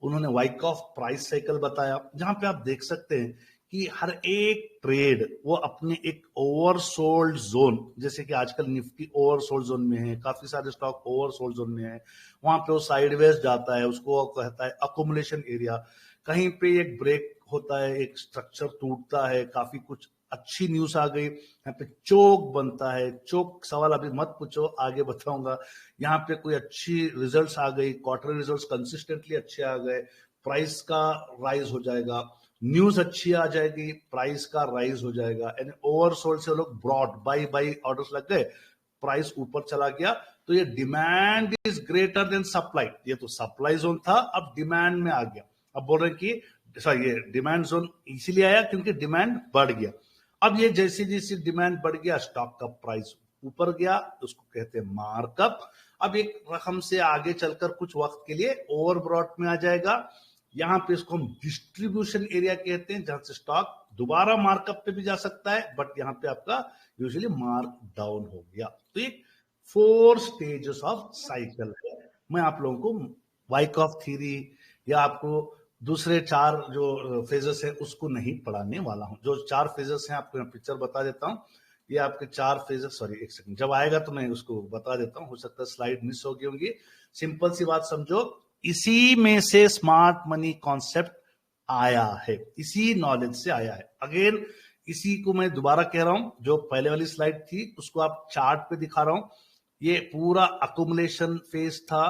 उन्होंने वाइकॉफ प्राइस साइकिल बताया, जहां पे आप देख सकते हैं कि हर एक ट्रेड वो अपने एक ओवरसोल्ड जोन, जैसे कि आजकल निफ्टी ओवरसोल्ड जोन में है, काफी सारे स्टॉक ओवरसोल्ड जोन में है, वहां पे वो साइडवेज जाता है, उसको कहता है अकोमुलेशन एरिया। कहीं पे एक ब्रेक होता है, एक स्ट्रक्चर टूटता है, काफी कुछ अच्छी न्यूज आ गई, यहाँ पे चोक बनता है। चोक सवाल अभी मत पूछो, आगे बताऊंगा। यहाँ पे कोई अच्छी रिजल्ट्स आ गई, क्वार्टर रिजल्ट्स कंसिस्टेंटली अच्छे आ गए, प्राइस का राइज हो जाएगा, न्यूज अच्छी आ जाएगी, प्राइस का राइज हो जाएगा। यानी ओवरसोल्ड से लोग ब्रॉड बाई ऑर्डर्स लग गए, प्राइस ऊपर चला गया, तो ये demand is greater than supply. ये तो सप्लाई जोन था, अब डिमांड में आ गया। अब बोल रहे हैं कि सॉरी, ये डिमांड जोन इसीलिए आया क्योंकि डिमांड बढ़ गया। अब ये जैसे जैसे डिमांड बढ़ गया, स्टॉक का प्राइस ऊपर गया, उसको कहते हैं मार्कअप। अब एक रकम से आगे चलकर कुछ वक्त के लिए ओवरब्रॉट में आ जाएगा। यहां पे इसको हम डिस्ट्रीब्यूशन एरिया कहते हैं, जहां से स्टॉक दोबारा मार्कअप पे भी जा सकता है, बट यहां पे आपका यूजुअली मार्क डाउन हो गया। तो एक 4 स्टेजेस ऑफ साइकिल है। मैं आप लोगों को वाइकॉफ थ्योरी या आपको दूसरे 4 जो फेजेस है उसको नहीं पढ़ाने वाला हूं। जो 4 फेजेस हैं आपको मैं पिक्चर बता देता हूं। ये आपके 4 फेजेस, सॉरी एक सेकंड, जब आएगा तो मैं उसको बता देता हूं, हो सकता है स्लाइड मिस हो गई होंगी। सिंपल सी बात समझो, इसी में से स्मार्ट मनी कॉन्सेप्ट आया है, इसी नॉलेज से आया है। अगेन इसी को मैं दोबारा कह रहा हूं, जो पहले वाली स्लाइड थी उसको आप चार्ट पे दिखा रहा हूं। ये पूरा अकुमुलेशन फेज था,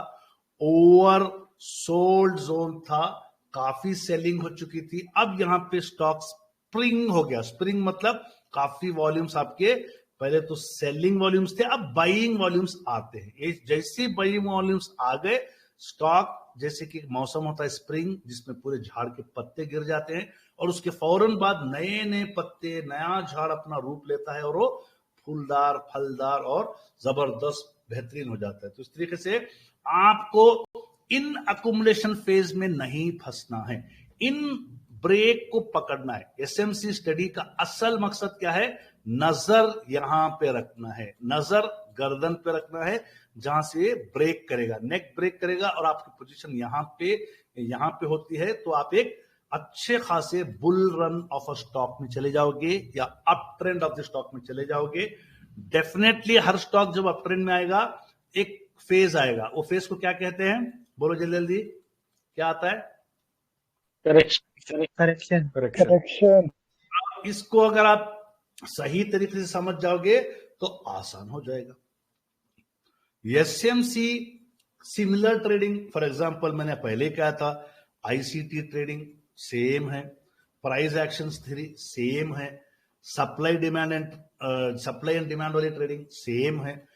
ओवर सोल्ड जोन था, काफी सेलिंग हो चुकी थी। अब यहां पे स्टॉक स्प्रिंग हो गया। स्प्रिंग मतलब काफी वॉल्यूम्स आपके, पहले तो सेलिंग वॉल्यूम्स थे, अब बाइंग वॉल्यूम्स आते हैं। ये जैसे बाइंग वॉल्यूम्स आ गए, स्टॉक जैसे कि मौसम होता है स्प्रिंग, जिसमें पूरे झाड़ के पत्ते गिर जाते हैं और उसके फौरन बाद नए नए पत्ते, नया झाड़ अपना रूप लेता है और वो फूलदार, फलदार और जबरदस्त बेहतरीन हो जाता है। तो इस तरीके से आपको इन अकुमुलेशन फेज में नहीं फंसना है, इन ब्रेक को पकड़ना है। एसएमसी स्टडी का असल मकसद क्या है? नजर यहां पे रखना है, नजर गर्दन पे रखना है, जहां से ब्रेक करेगा, नेक ब्रेक करेगा और आपकी पोजीशन यहां पे होती है, तो आप एक अच्छे खासे bull run of a stock में चले जाओगे या up trend of the stock में चले जाओगे। डेफिनेटली हर स्टॉक जब अप ट्रेंड में आएगा, एक फेज आएगा। वो फेज को क्या कहते हैं? बोलो जल्दी जल्दी, क्या आता है? करेक्शन। इसको अगर आप सही तरीके से समझ जाओगे तो आसान हो जाएगा। SMC similar trading, for example मैंने पहले कहा था, आईसीटी ट्रेडिंग सेम है, प्राइस एक्शन थ्योरी सेम है, सप्लाई एंड डिमांड वाली ट्रेडिंग सेम है।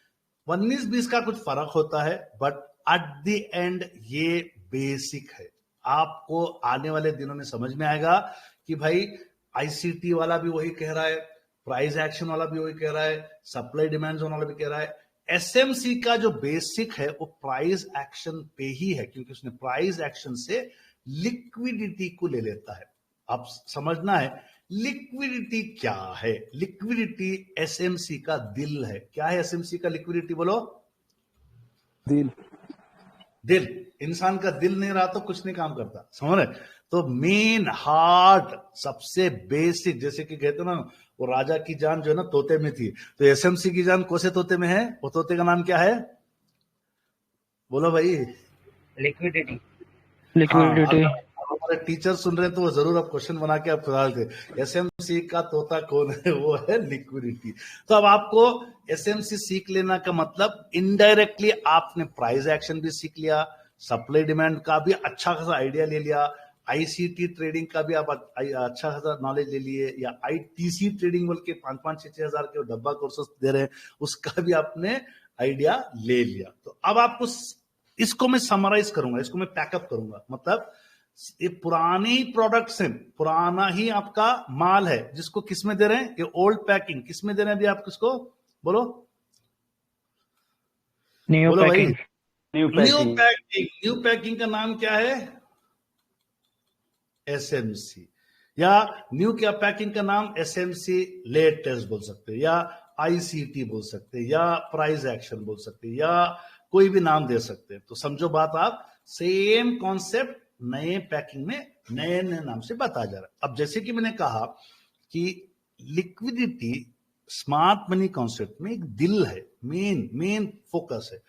19-20 का कुछ फर्क होता है, बट एट द एंड ये बेसिक है। आपको आने वाले दिनों में समझ में आएगा कि भाई आईसीटी वाला भी वही कह रहा है, प्राइस एक्शन वाला भी वही कह रहा है, सप्लाई डिमांड जोन वाला भी कह रहा है। एसएमसी का जो बेसिक है वो प्राइस एक्शन पे ही है, क्योंकि उसने प्राइस एक्शन से लिक्विडिटी को ले लेता है। अब समझना है लिक्विडिटी क्या है। लिक्विडिटी एसएमसी का दिल है। क्या है एसएमसी का लिक्विडिटी? बोलो। दिल। इंसान का दिल नहीं रहा तो कुछ नहीं काम करता, समझ रहे? तो मेन हार्ट, सबसे बेसिक, जैसे कि कहते ना, वो राजा की जान जो है ना तोते में थी, तो एसएमसी की जान कौन से तोते में है? वो तोते का नाम क्या है? बोलो भाई। लिक्विडिटी। हमारे टीचर सुन रहे हैं तो वो जरूर आप क्वेश्चन बना के आप फिलहाल थे, एसएमसी का तोता कौन है? वो है लिक्विडिटी। तो अब आपको एसएमसी सीख लेना का मतलब इनडायरेक्टली आपने प्राइस एक्शन भी सीख लिया, सप्लाई डिमांड का भी अच्छा खासा आइडिया ले लिया, आईसीटी ट्रेडिंग का भी आप अच्छा खासा नॉलेज ले लिए, या आईटीसी ट्रेडिंग बोल के 5-6 हजार के डब्बा कोर्सेस दे रहे हैं, उसका भी आपने आइडिया ले लिया। तो अब आपको इसको मैं समराइज करूंगा, इसको मैं पैकअप करूंगा। मतलब ये पुरानी प्रोडक्ट्स हैं, पुराना ही आपका माल है, जिसको किस में दे रहे हैं? ये ओल्ड पैकिंग। किस में दे रहे हैं अभी आप किसको? बोलो। New packing. न्यू पैकिंग का नाम क्या है? एसएमसी। या न्यू क्या पैकिंग का नाम? एसएमसी लेटेस्ट बोल सकते हैं, या आईसीटी बोल सकते हैं, या प्राइस एक्शन बोल सकते हैं, या कोई भी नाम दे सकते हैं। तो समझो बात आप, सेम कॉन्सेप्ट नए पैकिंग में नए नए नाम से बताया जा रहा है। अब जैसे कि मैंने कहा कि लिक्विडिटी स्मार्ट मनी कॉन्सेप्ट में एक दिल है, मेन फोकस है।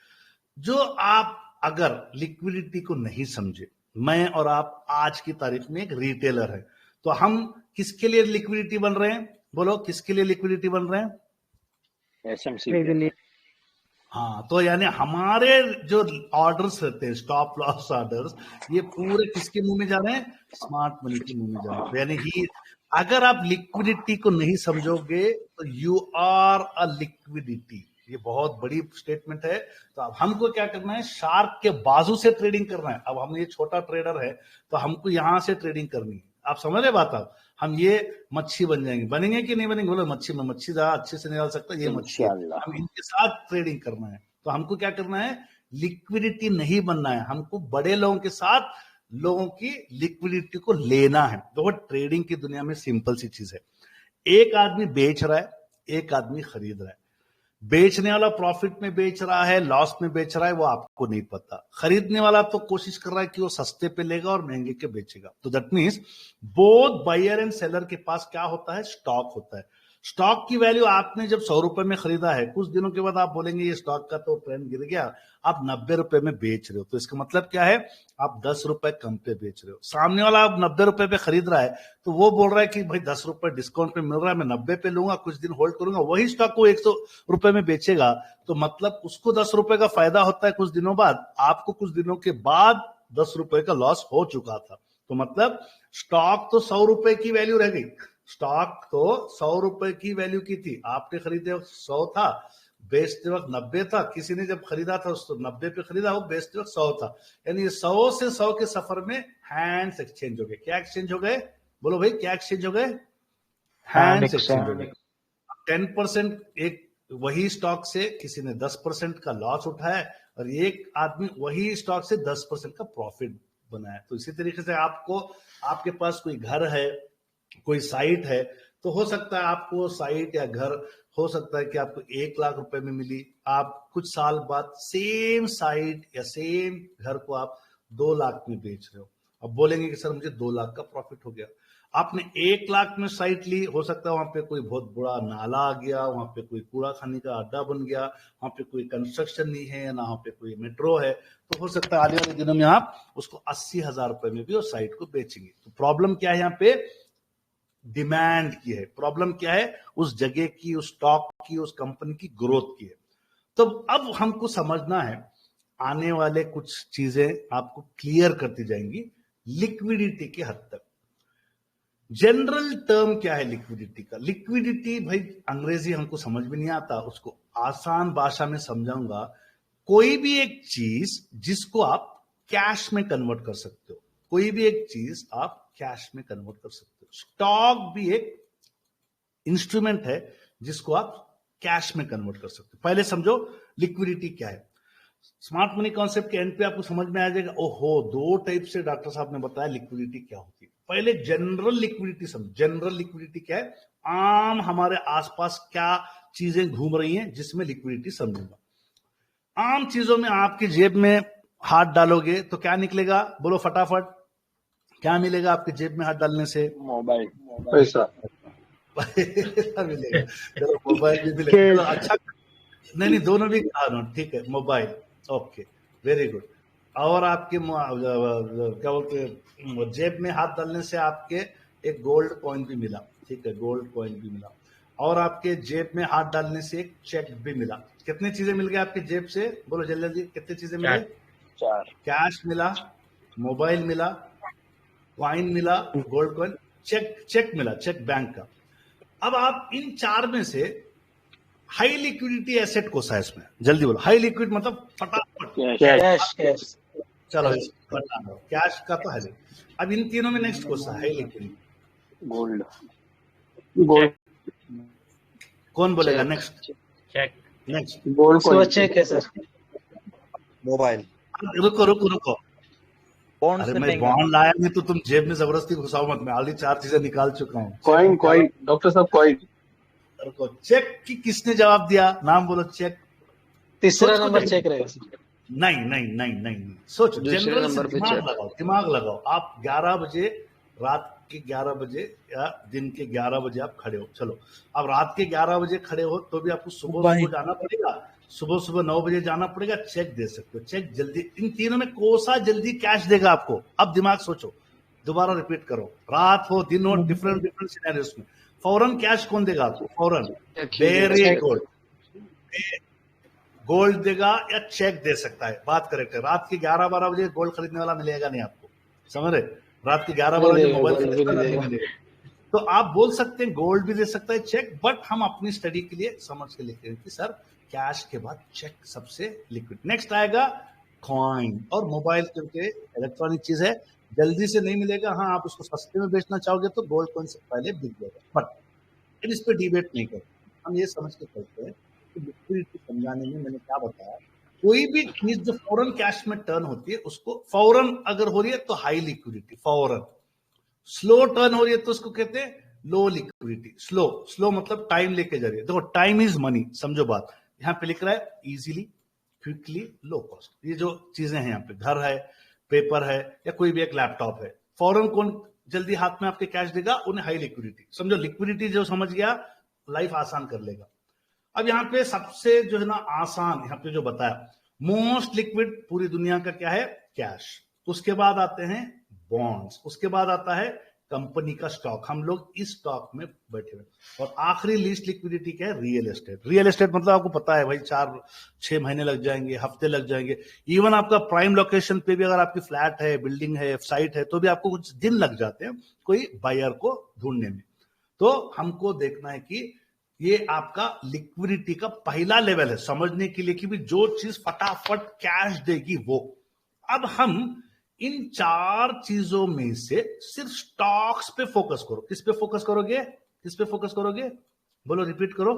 जो आप अगर लिक्विडिटी को नहीं समझे, मैं और आप आज की तारीख में एक रिटेलर है, तो हम किसके लिए लिक्विडिटी बन रहे हैं? बोलो, किसके लिए लिक्विडिटी बन रहे हैं? एसएमसी। हाँ, तो यानी हमारे जो ऑर्डर्स रहते हैं, स्टॉप लॉस ऑर्डर्स, ये पूरे किसके मुंह में जा रहे हैं? स्मार्ट मनी के मुंह में जा रहे हैं। तो यानी कि अगर आप लिक्विडिटी को नहीं समझोगे तो यू आर अ लिक्विडिटी। ये बहुत बड़ी स्टेटमेंट है। तो अब हमको क्या करना है? शार्क के बाजू से ट्रेडिंग करना है। अब हम ये छोटा ट्रेडर है तो हमको यहां से ट्रेडिंग करनी है। आप समझ रहे बात? आप हम ये मच्छी बन जाएंगे, बनेंगे कि नहीं बनेंगे? बोलो मच्छी में मच्छी ज्यादा अच्छे से निकाल सकता है, ये मच्छी, हम इनके साथ ट्रेडिंग करना है। तो हमको क्या करना है? लिक्विडिटी नहीं बनना है, हमको बड़े लोगों के साथ लोगों की लिक्विडिटी को लेना है। तो ट्रेडिंग की दुनिया में सिंपल सी चीज है, एक आदमी बेच रहा है, एक आदमी खरीद रहा है। बेचने वाला प्रॉफिट में बेच रहा है, लॉस में बेच रहा है, वो आपको नहीं पता। खरीदने वाला तो कोशिश कर रहा है कि वो सस्ते पे लेगा और महंगे के बेचेगा। तो that means both buyer and seller के पास क्या होता है? स्टॉक होता है। स्टॉक की वैल्यू आपने जब 100 रुपए में खरीदा है, कुछ दिनों के बाद आप बोलेंगे ये स्टॉक का तो ट्रेंड गिर गया, आप 90 रुपए में बेच रहे हो। तो इसका मतलब क्या है? आप 10 रुपए कम पे बेच रहे हो। सामने वाला आप 90 रुपए पे खरीद रहा है तो वो बोल रहा है कि भाई 10 रुपए डिस्काउंट पे मिल रहा है, मैं 90 पे लूंगा, कुछ दिन होल्ड करूंगा। वही स्टॉक को 100 रुपए में बेचेगा, तो मतलब उसको 10 रुपए का फायदा होता है कुछ दिनों बाद, आपको कुछ दिनों के बाद 10 रुपए का लॉस हो चुका था। तो मतलब स्टॉक तो 100 रुपए की वैल्यू रह गई, स्टॉक तो 100 रुपए की वैल्यू की थी, आपने खरीदे वक्त 100 था, बेचते वक्त 90 था। किसी ने जब खरीदा था उसको 90 पे खरीदा, वो बेचते वक्त 100 था। यानी 100 से 100 के सफर में हैंड्स एक्सचेंज हो गए। क्या एक्सचेंज हो गए? बोलो भाई, क्या एक्सचेंज हो गए? हैंड्स एक्सचेंज हो गए। 10% एक वही स्टॉक से किसी ने 10% का लॉस उठाया और एक आदमी वही स्टॉक से 10% का प्रॉफिट बनाया। तो इसी तरीके से आपको, आपके पास कोई घर है, कोई साइट है, तो हो सकता है आपको साइट या घर हो सकता है कि आपको 1 लाख रुपए में मिली, आप कुछ साल बाद सेम साइट या सेम घर को आप 2 लाख में बेच रहे हो। अब बोलेंगे कि सर मुझे 2 लाख का प्रॉफिट हो गया। आपने 1 लाख में साइट ली, हो सकता है वहां पे कोई बहुत बड़ा नाला आ गया, वहां पे कोई कूड़ा खाने का अड्डा बन गया, वहां पे कोई कंस्ट्रक्शन नहीं है, ना वहां पे कोई मेट्रो है, तो हो सकता है आने वाले दिनों में आप उसको 80,000 रुपए में भी उस साइट को बेचेंगे। तो प्रॉब्लम क्या है यहाँ पे? डिमांड की है। प्रॉब्लम क्या है? उस जगह की, उस स्टॉक की, उस कंपनी की ग्रोथ की है। तो अब हमको समझना है, आने वाले कुछ चीजें आपको क्लियर करती जाएंगी लिक्विडिटी के हद तक। जनरल टर्म क्या है लिक्विडिटी का? लिक्विडिटी भाई अंग्रेजी हमको समझ में नहीं आता, उसको आसान भाषा में समझाऊंगा। कोई भी एक चीज जिसको आप कैश में कन्वर्ट कर सकते हो, कोई भी एक चीज आप कैश में कन्वर्ट कर सकते हो। स्टॉक भी एक इंस्ट्रूमेंट है जिसको आप कैश में कन्वर्ट कर सकते हो। पहले समझो लिक्विडिटी क्या है। स्मार्ट मनी कॉन्सेप्ट के एंड पे आपको समझ में आ जाएगा, ओहो 2 टाइप से डॉक्टर साहब ने बताया लिक्विडिटी क्या होती है। पहले जनरल लिक्विडिटी समझो। जनरल लिक्विडिटी क्या है? आम हमारे आसपास क्या चीजें घूम रही हैं जिसमें लिक्विडिटी समझूंगा। आम चीजों में आपकी जेब में हाथ डालोगे तो क्या निकलेगा? बोलो फटाफट, क्या मिलेगा आपके जेब में हाथ डालने से? मोबाइल, पैसा मिलेगा। चलो मोबाइल भी मिलेगा। अच्छा, नहीं दोनों भी, ठीक है, मोबाइल, ओके, वेरी गुड। और आपके क्या बोलते हैं, जेब में हाथ डालने से आपके एक गोल्ड कॉइन भी मिला, ठीक है, गोल्ड कॉइन भी मिला। और आपके जेब में हाथ डालने से एक चेक भी मिला। कितनी चीजें मिल गई आपके जेब से? बोलो जल्दी जल्दी, कितनी चीजें मिली? 4। कैश मिला, मोबाइल मिला, कॉइन मिला, गोल्ड कॉइन, चेक मिला, चेक बैंक का। अब आप इन 4 में से हाई लिक्विडिटी एसेट कौन सा है इसमें? जल्दी बोलो। हाई लिक्विड मतलब फटाफट कैश। चलो कैश का तो है। अब इन तीनों में नेक्स्ट कौन सा हाई लिक्विड? गोल्ड। कौन बोलेगा next? Check. Next gold check है सर। मोबाइल। रुको, अरे मैं बॉन्ड लाया नहीं तो तुम जेब में जबरदस्ती घुसाओ मत। मैं ऑलरेडी 4 चीजें निकाल चुका हूँ। कॉइन डॉक्टर साहब, कॉइन। रुको, चेक की किसने जवाब दिया? नाम बोलो। चेक, तीसरा नंबर चेक रहेगा सर। नहीं सोचो, दूसरे जनरल से नंबर पे दिमाग लगाओ। आप 11 बजे, रात के 11 बजे या दिन के 11 बजे आप खड़े हो, चलो अब रात के 11 बजे खड़े हो तो भी आपको सुबह जाना पड़ेगा, सुबह 9 बजे जाना पड़ेगा, चेक दे सकते हो, चेक जल्दी। इन तीनों में कौन सा जल्दी कैश देगा आपको? अब दिमाग सोचो, दोबारा रिपीट करो, रात हो दिन हो, डिफरेंट सिनेरियोस में फौरन कैश कौन देगा आपको? फौरन वेरी गुड, गोल्ड देगा या चेक दे सकता है, बात करेक्ट है। रात के 11-12 बजे गोल्ड खरीदने वाला मिलेगा नहीं आपको, समझ रहे? रात के 11-12 बजे मोबाइल खरीदने वाला नहीं मिलेगा। तो आप बोल सकते हैं गोल्ड भी दे सकता है, चेक, बट हम अपनी स्टडी के लिए समझ के लिखते हैं कि सर कैश के बाद चेक सबसे लिक्विड। नेक्स्ट आएगा कॉइन और मोबाइल, क्योंकि इलेक्ट्रॉनिक चीज है, जल्दी से नहीं मिलेगा। हाँ, आप उसको सस्ते में बेचना चाहोगे तो गोल्ड कॉइन से पहले बिक जाएगा, बट इस पे डिबेट नहीं करते, हम ये समझ के चलते हैं कि लिक्विडिटी समझाने में मैंने क्या बताया, कोई भी चीज जो फौरन कैश में टर्न होती है उसको फौरन अगर हो रही है तो हाई लिक्विडिटी, फौरन। स्लो टर्न हो रही है तो उसको कहते हैं लो लिक्विडिटी। स्लो मतलब टाइम लेके जा रही है। देखो, टाइम इज मनी, समझो बात। यहाँ पे लिख रहा है इजीली, क्विकली, लो कॉस्ट, ये जो चीजें हैं यहाँ पे, घर है, पेपर है, या कोई भी एक लैपटॉप है, फौरन कौन जल्दी हाथ में आपके कैश देगा? उन्हें हाई लिक्विडिटी। समझो लिक्विडिटी जो समझ गया, लाइफ आसान कर लेगा। अब यहाँ पे सबसे जो है ना आसान, यहाँ पे जो बताया मोस्ट लिक्विड पूरी दुनिया का क्या है? कैश। उसके बाद आते हैं बॉन्ड्स, उसके बाद आता है कंपनी का स्टॉक, हम लोग इस स्टॉक में बैठे हुए, और आखिरी लीस्ट लिक्विडिटी क्या है? Real estate. रियल एस्टेट मतलब आपको पता है भाई, 4-6 महीने लग जाएंगे, हफ्ते लग जाएंगे, इवन आपका प्राइम लोकेशन पे भी अगर आपकी फ्लैट है, बिल्डिंग है, साइट है, तो भी आपको कुछ दिन लग जाते हैं कोई बायर को ढूंढने में। तो हमको देखना है कि ये आपका लिक्विडिटी का पहला लेवल है समझने के लिए कि भी जो चीज फटाफट कैश देगी वो। अब हम इन 4 चीजों में से सिर्फ स्टॉक्स पे फोकस करो। किस पे फोकस करोगे? किस पे फोकस करोगे? बोलो, रिपीट करो।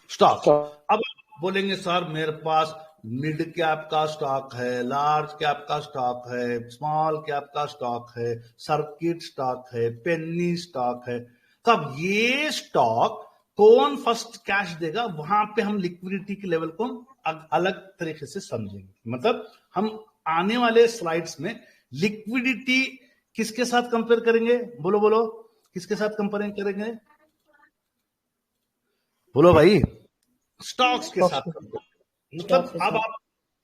स्टॉक। अब बोलेंगे सर मेरे पास मिड कैप का स्टॉक है, लार्ज कैप का स्टॉक है, स्मॉल कैप का स्टॉक है, सर्किट स्टॉक है, पेनी स्टॉक है। तब ये स्टॉक कौन फर्स्ट कैश देगा, वहां पे हम लिक्विडिटी के लेवल को अलग तरीके से समझेंगे। मतलब हम आने वाले स्लाइड्स में लिक्विडिटी किसके साथ कंपेयर करेंगे? बोलो बोलो, किसके साथ कंपेयर करेंगे? बोलो भाई, स्टॉक्स के साथ। मतलब अब आप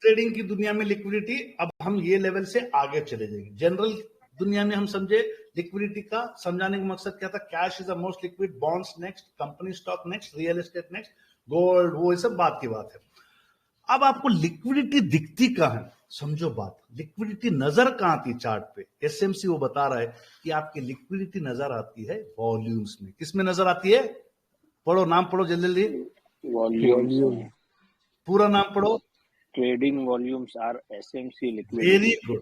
ट्रेडिंग की दुनिया में लिक्विडिटी, अब हम ये लेवल से आगे चले जाएंगे। जनरल दुनिया में हम समझे लिक्विडिटी का समझाने का मकसद क्या था? Cash is the most liquid, bonds next, company stock next, real estate next, gold, वो ये सब बात की बात है। अब आपको लिक्विडिटी दिखती कहां है? समझो बात, लिक्विडिटी नजर कहां आती है चार्ट पे? एसएमसी वो बता रहा है कि आपकी लिक्विडिटी नजर आती है वॉल्यूम्स में। किस में नजर आती है? पढ़ो, नाम पढ़ो जल्दी जल्दी, वॉल्यूम, पूरा नाम पढ़ो। Trading volumes are SMC liquidity. Very good.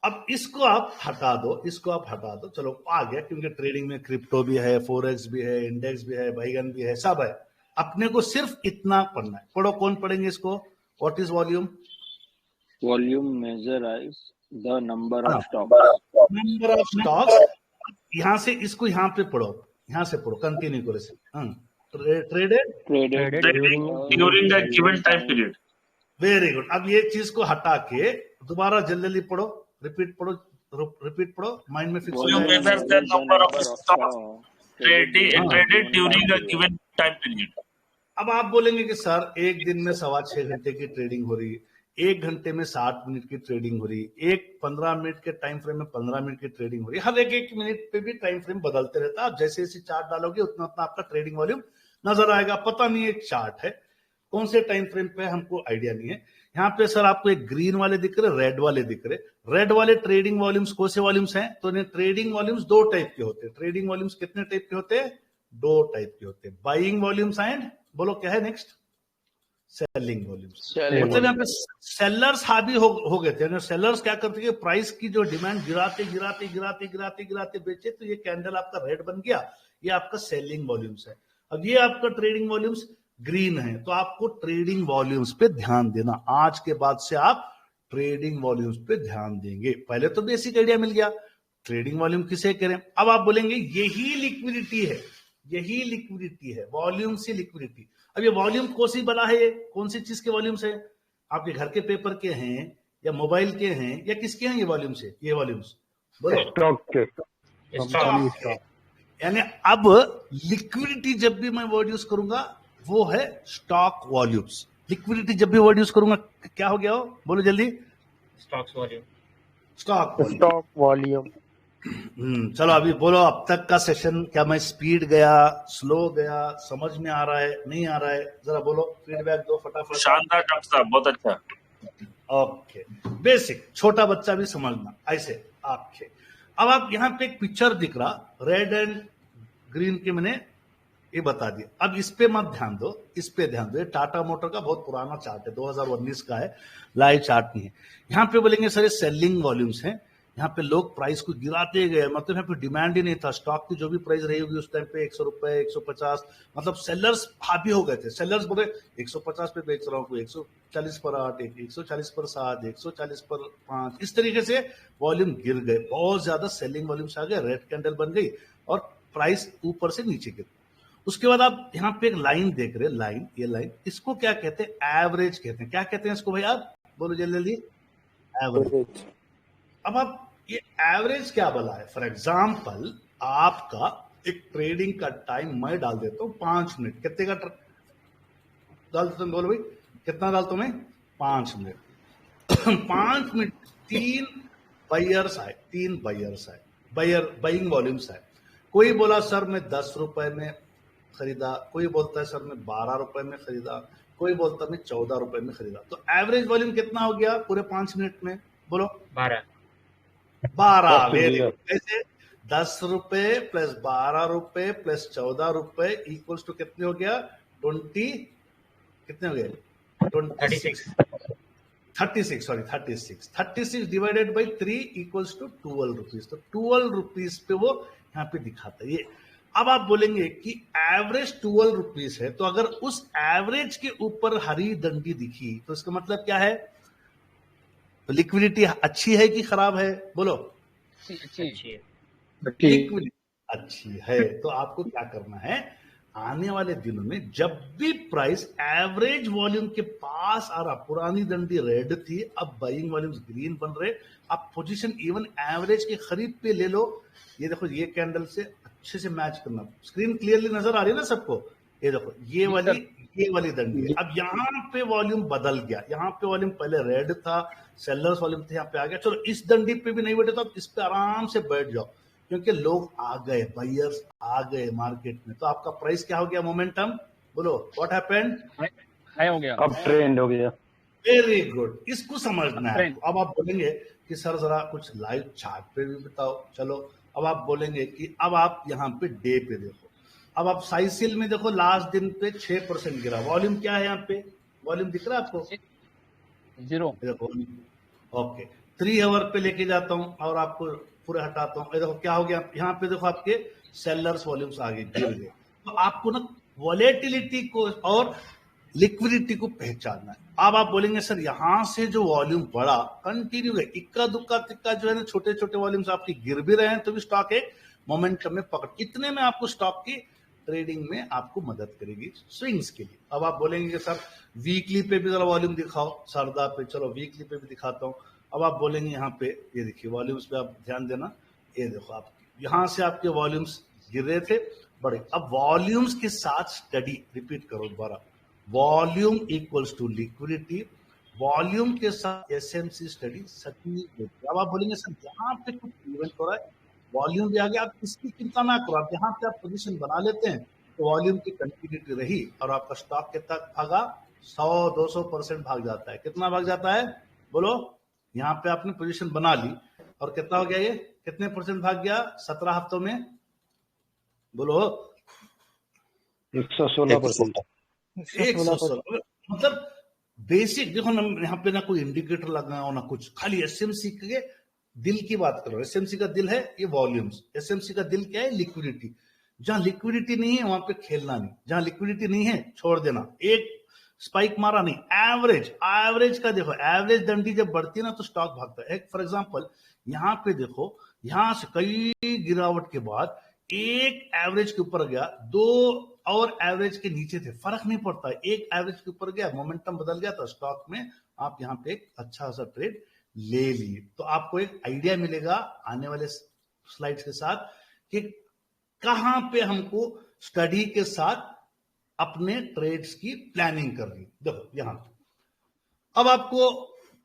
अब इसको आप हटा दो, इसको आप हटा दो, चलो आ गया, क्योंकि ट्रेडिंग में क्रिप्टो भी है, फोरेक्स भी है, इंडेक्स भी है, बैगन भी है, सब है। अपने को सिर्फ इतना पढ़ना है। पढ़ो, कौन पढ़ेंगे इसको? What is volume? Volume measures the number of stocks, number of stocks. यहां से इसको यहां पे पढ़ो, यहां से पढ़ो, कंटिन्यू करो से। Traded during the given time period. Very good. अब ये चीज को हटा के दोबारा जल्दी पढ़ो, रिपीट पढ़ो, रिपीट पढ़ो, माइंड में फिक्स हो Volume जाए। measures the number of stocks traded during a given time period. अब आप बोलेंगे कि सर एक दिन में 6.25 घंटे की ट्रेडिंग हो रही है, 1 घंटे में 60 मिनट की ट्रेडिंग हो रही है, एक 15 मिनट के टाइम फ्रेम में 15 मिनट की ट्रेडिंग हो रही है, हर एक मिनट पे भी टाइम फ्रेम बदलते रहता है। आप जैसे जैसे चार्ट डालोगे उतना उतना आपका ट्रेडिंग वॉल्यूम नजर आएगा। पता नहीं एक चार्ट है, कौन से टाइम फ्रेम पे हमको आइडिया नहीं है। यहाँ पे सर आपको एक ग्रीन वाले दिख रहे, रेड वाले दिख रहे। रेड वाले ट्रेडिंग वॉल्यूम्स कौन से वॉल्यूम्स हैं? तो ट्रेडिंग वॉल्यूम्स 2 टाइप के होते हैं। ट्रेडिंग वॉल्यूम्स कितने टाइप के होते हैं? 2 टाइप के होते हैं, बाइंग वॉल्यूम्स एंड, बोलो क्या है नेक्स्ट? Selling volumes. मतलब यहाँ पे सेलर्स हावी हो गए थे। सेलर्स क्या करते हैं? प्राइस की जो डिमांड गिराते गिराते गिराते गिराते गिराते बेचे, तो ये कैंडल आपका रेड बन गया, ये आपका सेलिंग वॉल्यूम्स है। अब ये आपका ट्रेडिंग वॉल्यूम्स ग्रीन है, तो आपको ट्रेडिंग वॉल्यूम्स पे ध्यान देना। आज के बाद से आप ट्रेडिंग वॉल्यूम्स पे ध्यान देंगे। पहले तो बेसिक आइडिया मिल गया, ट्रेडिंग वॉल्यूम किसे करें। अब आप बोलेंगे यही लिक्विडिटी है, यही लिक्विडिटी है, वॉल्यूम से लिक्विडिटी। अब ये वॉल्यूम कौन सी बना है? ये कौन सी चीज के वॉल्यूम्स है? आपके घर के पेपर के हैं या मोबाइल के हैं या किसके हैं ये वॉल्यूम्स है? ये वॉल्यूम्स बोलो। स्टॉक के स्टॉक है। यानी अब लिक्विडिटी जब भी मैं वर्ड यूज करूंगा वो है स्टॉक वॉल्यूम्स। लिक्विडिटी जब भी वर्ड यूज करूंगा क्या हो गया हो? बोलो जल्दी। Stocks volume. Stroke volume. चलो अभी बोलो, अब तक का सेशन क्या मैं स्पीड गया, स्लो गया, समझ में आ रहा है, नहीं आ रहा है? जरा बोलो, फीडबैक दो फटाफट। शानदार डॉक्टर साहब, बहुत अच्छा। ओके, बेसिक, छोटा बच्चा भी समझना ऐसे। ओके, अब आप यहाँ पे एक पिक्चर दिख रहा रेड एंड ग्रीन के, मैंने ये बता दिया। अब इस पे मत ध्यान दो, इस पे ध्यान दो। ये टाटा मोटर का बहुत पुराना चार्ट है, 2019 का है, लाइव चार्ट नहीं है। यहाँ पे बोलेंगे सर ये सेलिंग वॉल्यूम्स हैं। यहाँ पे लोग प्राइस को गिराते गए, मतलब यहाँ पे डिमांड ही नहीं था। स्टॉक की जो भी प्राइस रही होगी उस टाइम पे 100 रुपए, 150, मतलब सेलर्स हावी हो गए थे। सेलर्स बोले 150 पे बेच रहा हूँ, कोई 140 पर 8, 140 पर 7, 140 पर 5, इस तरीके से वॉल्यूम गिर गए। बहुत ज्यादा सेलिंग वॉल्यूम्स आ गए, रेड कैंडल बन गई और प्राइस ऊपर से नीचे गिर। उसके बाद आप यहाँ पे एक लाइन देख रहे हैं, लाइन, ये लाइन, इसको क्या कहते हैं? एवरेज कहते हैं। क्या कहते हैं इसको भाई? आप बोलो जल्दी जल्दी। एवरेज। अब आप ये एवरेज क्या बोला है? फॉर एग्जाम्पल आपका एक ट्रेडिंग का टाइम मैं डाल देता हूं 5 मिनट। कितने का डाल देता हूं? बोलो भाई कितना डालता हूं मैं? 5 मिनट। 5 मिनट 3 बायर्स आए, 3 बायर्स आए, बाइंग वॉल्यूम्स आए। कोई बोला सर मैं 10 रुपए में खरीदा, कोई बोलता है सर मैं 12 रुपए में खरीदा, कोई बोलता है मैं 14 रुपए में खरीदा। तो एवरेज वॉल्यूम कितना हो गया पूरे 5 मिनट में? बोलो 12। Very good. कैसे? 10 रुपए प्लस 12 रुपए प्लस 14 रुपए इक्वल्स टू कितने हो गया? 20, कितने हो गए? 36 divided by 3 equals to 12 rupees. तो 12 रुपीज पे वो यहाँ पे दिखाता है ये। अब आप बोलेंगे कि एवरेज 12 रुपीज है, तो अगर उस एवरेज के ऊपर हरी डंडी दिखी तो इसका मतलब क्या है? तो लिक्विडिटी अच्छी है कि खराब है? बोलो। अच्छी है। लिक्विडिटी अच्छी है। तो आपको क्या करना है? आने वाले दिनों में जब भी प्राइस एवरेज वॉल्यूम के पास आ रहा, पुरानी डंडी रेड थी, अब बाइंग वॉल्यूम्स ग्रीन बन रहे, आप पोजीशन इवन एवरेज के खरीद पे ले लो। ये देखो, ये कैंडल से अच्छे से मैच करना। स्क्रीन क्लियरली नजर आ रही है ना सबको? ये देखो, ये वाली डंडी। अब यहाँ पे वॉल्यूम बदल गया। यहाँ पे वॉल्यूम पहले रेड था, सेलर्स वॉल्यूम थे, यहाँ पे आ गया। चलो इस डंडी पे भी नहीं बैठे तो आप इस पे आराम से बैठ जाओ, क्योंकि लोग आ गए, बायर्स आ गए मार्केट में। तो आपका प्राइस क्या हो गया? मोमेंटम। बोलो व्हाट हैपेंड? हाई हो गया, अब ट्रेंड हो गया। वेरी गुड, इसको समझना है। अब आप बोलेंगे कि सर जरा कुछ लाइव चार्ट पे भी बताओ। चलो अब आप बोलेंगे कि अब आप यहाँ पे डे पे देखो। अब आप साइसिल में देखो, लास्ट दिन पे 6% गिरा। वॉल्यूम क्या है यहाँ पे? वॉल्यूम दिख रहा है आपको? 0। देखो, ओके, 3 आवर पे लेके जाता हूं और आपको पूरे हटाता हूं। देखो क्या हो गया यहाँ पे? देखो आपके सेलर्स वॉल्यूम्स आगे गिर गए। तो आपको ना वॉलेटिलिटी को और लिक्विडिटी को पहचानना है। अब आप बोलेंगे सर यहाँ से जो वॉल्यूम बढ़ा कंटिन्यू है, इक्का दुक्का तिक्का जो है ना, छोटे छोटे वॉल्यूम्स आपकी गिर भी रहे हैं तो भी स्टॉक एक मोमेंटम में पकड़, इतने में आपको स्टॉक की ट्रेडिंग में आपको मदद करेगी स्विंग्स के लिए। अब आप बोलेंगे कि सर वीकली पे भी जरा वॉल्यूम दिखाओ, सरदा पे। चलो वीकली पे भी दिखाता हूं। अब आप बोलेंगे यहाँ पे, ये देखिए वॉल्यूम्स पे आप ध्यान देना। ये देखो, आप यहाँ से आपके वॉल्यूम्स गिर रहे थे, बढ़े। अब वॉल्यूम्स के साथ स्टडी रिपीट करो दोबारा। Volume equals to liquidity, volume के साथ एसएमसी स्टडी सभी। अब आप बोलेंगे सर यहाँ पे कुछ इवेंट हो रहा है, वॉल्यूम भी आ गया, आप इसकी चिंता ना करो। आप यहाँ पे आप पोजीशन बना लेते हैं तो वॉल्यूम की कंटिन्यूटी रही और आपका स्टॉक कितना भागा? 100-200% भाग जाता है। कितना भाग जाता है? बोलो। यहाँ पे आपने पोजीशन बना ली और कितना हो गया? ये कितने % भाग गया 17 हफ्तों में? बोलो 116%। 116। मतलब बेसिक देखो ना, यहाँ पे ना कोई इंडिकेटर लगाओ ना कुछ, खाली एसएमसी के दिल की बात करो। एसएमसी का दिल है ये वॉल्यूम्स, एसएमसी का दिल क्या है? लिक्विडिटी। जहां लिक्विडिटी नहीं है वहां पे खेलना नहीं, जहां लिक्विडिटी नहीं है छोड़ देना। एक स्पाइक मारा नहीं, एवरेज का देखो। एवरेज डंडी जब बढ़ती है ना तो स्टॉक भागता है। एक फॉर एग्जांपल यहाँ पे देखो, यहां से कई गिरावट के बाद एक एवरेज के ऊपर गया, 2 और एवरेज के नीचे थे, फर्क नहीं पड़ता। एक एवरेज के ऊपर गया, मोमेंटम बदल गया तो स्टॉक में आप यहाँ पे एक अच्छा सा ट्रेड ले लिए। तो आपको एक आइडिया मिलेगा आने वाले स्लाइड्स के साथ कि कहां पे हमको स्टडी के साथ अपने ट्रेड्स की प्लानिंग करनी। देखो यहां अब आपको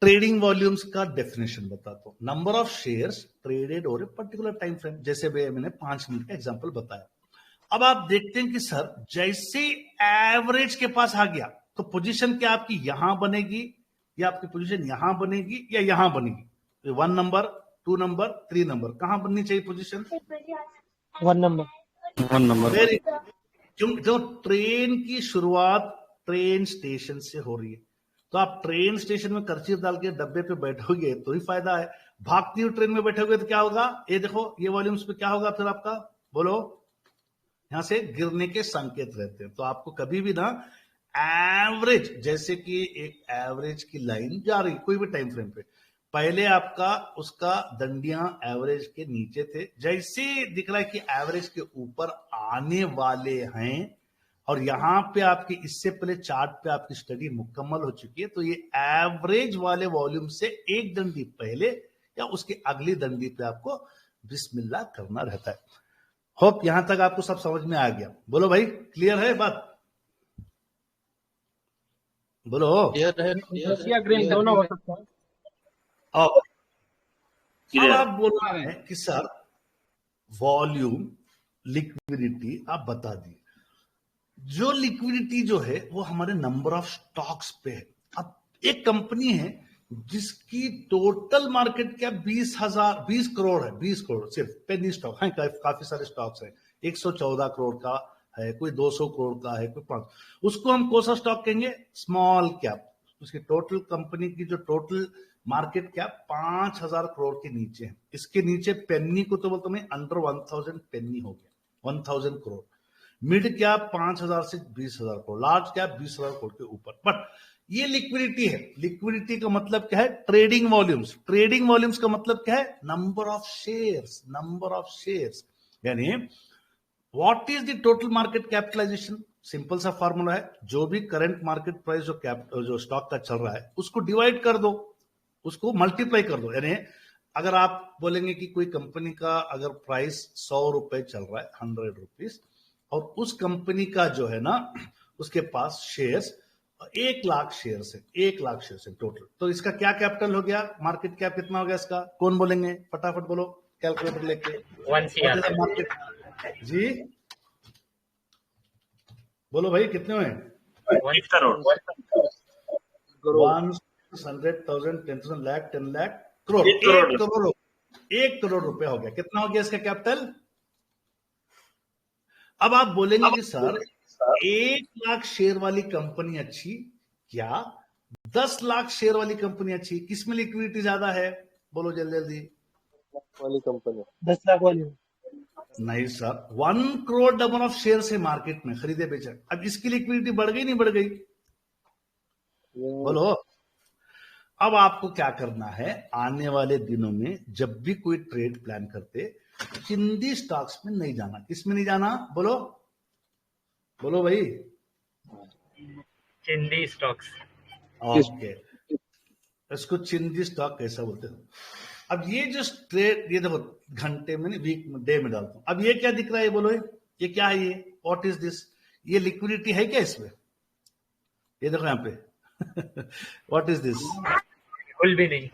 ट्रेडिंग वॉल्यूम्स का डेफिनेशन बताता हूं। Number of shares traded over a particular time frame, जैसे मैंने 5 मिनट का एग्जांपल बताया। अब आप देखते हैं कि सर जैसे एवरेज के पास आ गया तो पोजीशन क्या आपकी यहां बनेगी या आपकी पोजीशन यहां बनेगी या यहां बनेगी? 1 नंबर, 2 नंबर, 3 नंबर, कहां बननी चाहिए पोजीशन? 1 नंबर। वेरी, क्यों? जो ट्रेन की शुरुआत ट्रेन स्टेशन से हो रही है, तो आप ट्रेन स्टेशन में कर्ची डाल के डब्बे पे बैठोगे तो ही फायदा है। भागती हुई ट्रेन में बैठोगे तो क्या होगा? ये देखो ये वॉल्यूम्स पे क्या होगा फिर आपका, बोलो? यहां से गिरने के संकेत रहते हैं। तो आपको कभी भी ना एवरेज, जैसे कि एक एवरेज की लाइन जा रही कोई भी टाइम फ्रेम पे, पहले आपका उसका दंडियां एवरेज के नीचे थे, जैसे दिख रहा है कि एवरेज के ऊपर आने वाले हैं और यहां पे आपकी इससे पहले चार्ट पे आपकी स्टडी मुकम्मल हो चुकी है, तो ये एवरेज वाले वॉल्यूम से एक डंडी पहले या उसकी अगली डंडी पे आपको बिस्मिल्लाह करना रहता है। होप यहां तक आपको सब समझ में आ गया? बोलो भाई, क्लियर है बात? बोलो। दोनों हो सकता है। अब आप बोल रहे हैं कि सर वॉल्यूम, लिक्विडिटी आप बता दिए। जो लिक्विडिटी जो है वो हमारे नंबर ऑफ स्टॉक्स पे है। अब एक कंपनी है जिसकी टोटल मार्केट कैप 20 करोड़ है, 20 करोड़ सिर्फ पेनी स्टॉक है, काफी सारे स्टॉक्स हैं, 114 करोड़ का है, कोई 200 करोड़ का है, कोई 5, उसको हम कौन सा स्टॉक कहेंगे? Small cap. उसकी टोटल कंपनी की जो टोटल मार्केट कैप 5000 करोड़ के नीचे है। इसके नीचे पेनी को तो बोलते हैं अंडर 1000 पेनी हो गया, 1000 करोड़। मिड कैप 5000 से 20000 करोड़, लार्ज कैप 20000 करोड़ के ऊपर। बट ये लिक्विडिटी है। लिक्विडिटी का मतलब क्या है? Trading volumes. ट्रेडिंग वॉल्यूम्स का मतलब क्या है? Number of shares. Number of shares यानी what is the total market capitalization? Simple सा फॉर्मूला है, जो भी करंट मार्केट प्राइस जो स्टॉक का चल रहा है उसको डिवाइड कर दो, उसको मल्टीप्लाई कर दो। यानी अगर आप बोलेंगे कि कोई कंपनी का अगर प्राइस 100 रुपए चल रहा है, 100 रुपीज, और उस कंपनी का जो है ना उसके पास शेयर्स 1 लाख शेयर्स है, 1 लाख शेयर्स है टोटल, तो इसका क्या कैपिटल हो गया? मार्केट कैप कितना हो गया इसका? कौन बोलेंगे? फटाफट बोलो कैलकुलेटर लेके। 1 CR मार्केट जी बोलो भाई, कितने हुए? 1 करोड़। 100,000, 10,000 लाख, 10 लाख करोड़, 1 करोड़ रुपया हो गया। कितना हो गया इसका कैपिटल? अब आप बोलेंगे कि सर 1 लाख शेयर वाली कंपनी अच्छी क्या 10 लाख शेयर वाली कंपनी अच्छी? किसमें लिक्विडिटी ज्यादा है? बोलो जल्दी जल्दी। वाली कंपनी 10 लाख वाली। नहीं sir, 1 crore number of share है मार्केट में, खरीदे बेचे। अब इसकी लिक्विडिटी बढ़ गई नहीं बढ़ गई? बोलो। अब आपको क्या करना है, आने वाले दिनों में जब भी कोई ट्रेड प्लान करते, चिंदी स्टॉक्स में नहीं जाना। किसमें नहीं जाना? बोलो बोलो भाई। चिंदी स्टॉक्स। ओके, इसको चिंदी स्टॉक कैसा बोलते हैं? अब ये जो ट्रेड, ये देखो घंटे में, वीक में, डे में डालता हूं। अब ये क्या दिख रहा है? बोलो ये क्या है? ये व्हाट इज दिस? ये लिक्विडिटी है क्या इसमें? ये देखो यहाँ पे व्हाट इज दिस? बिल्कुल भी नहीं।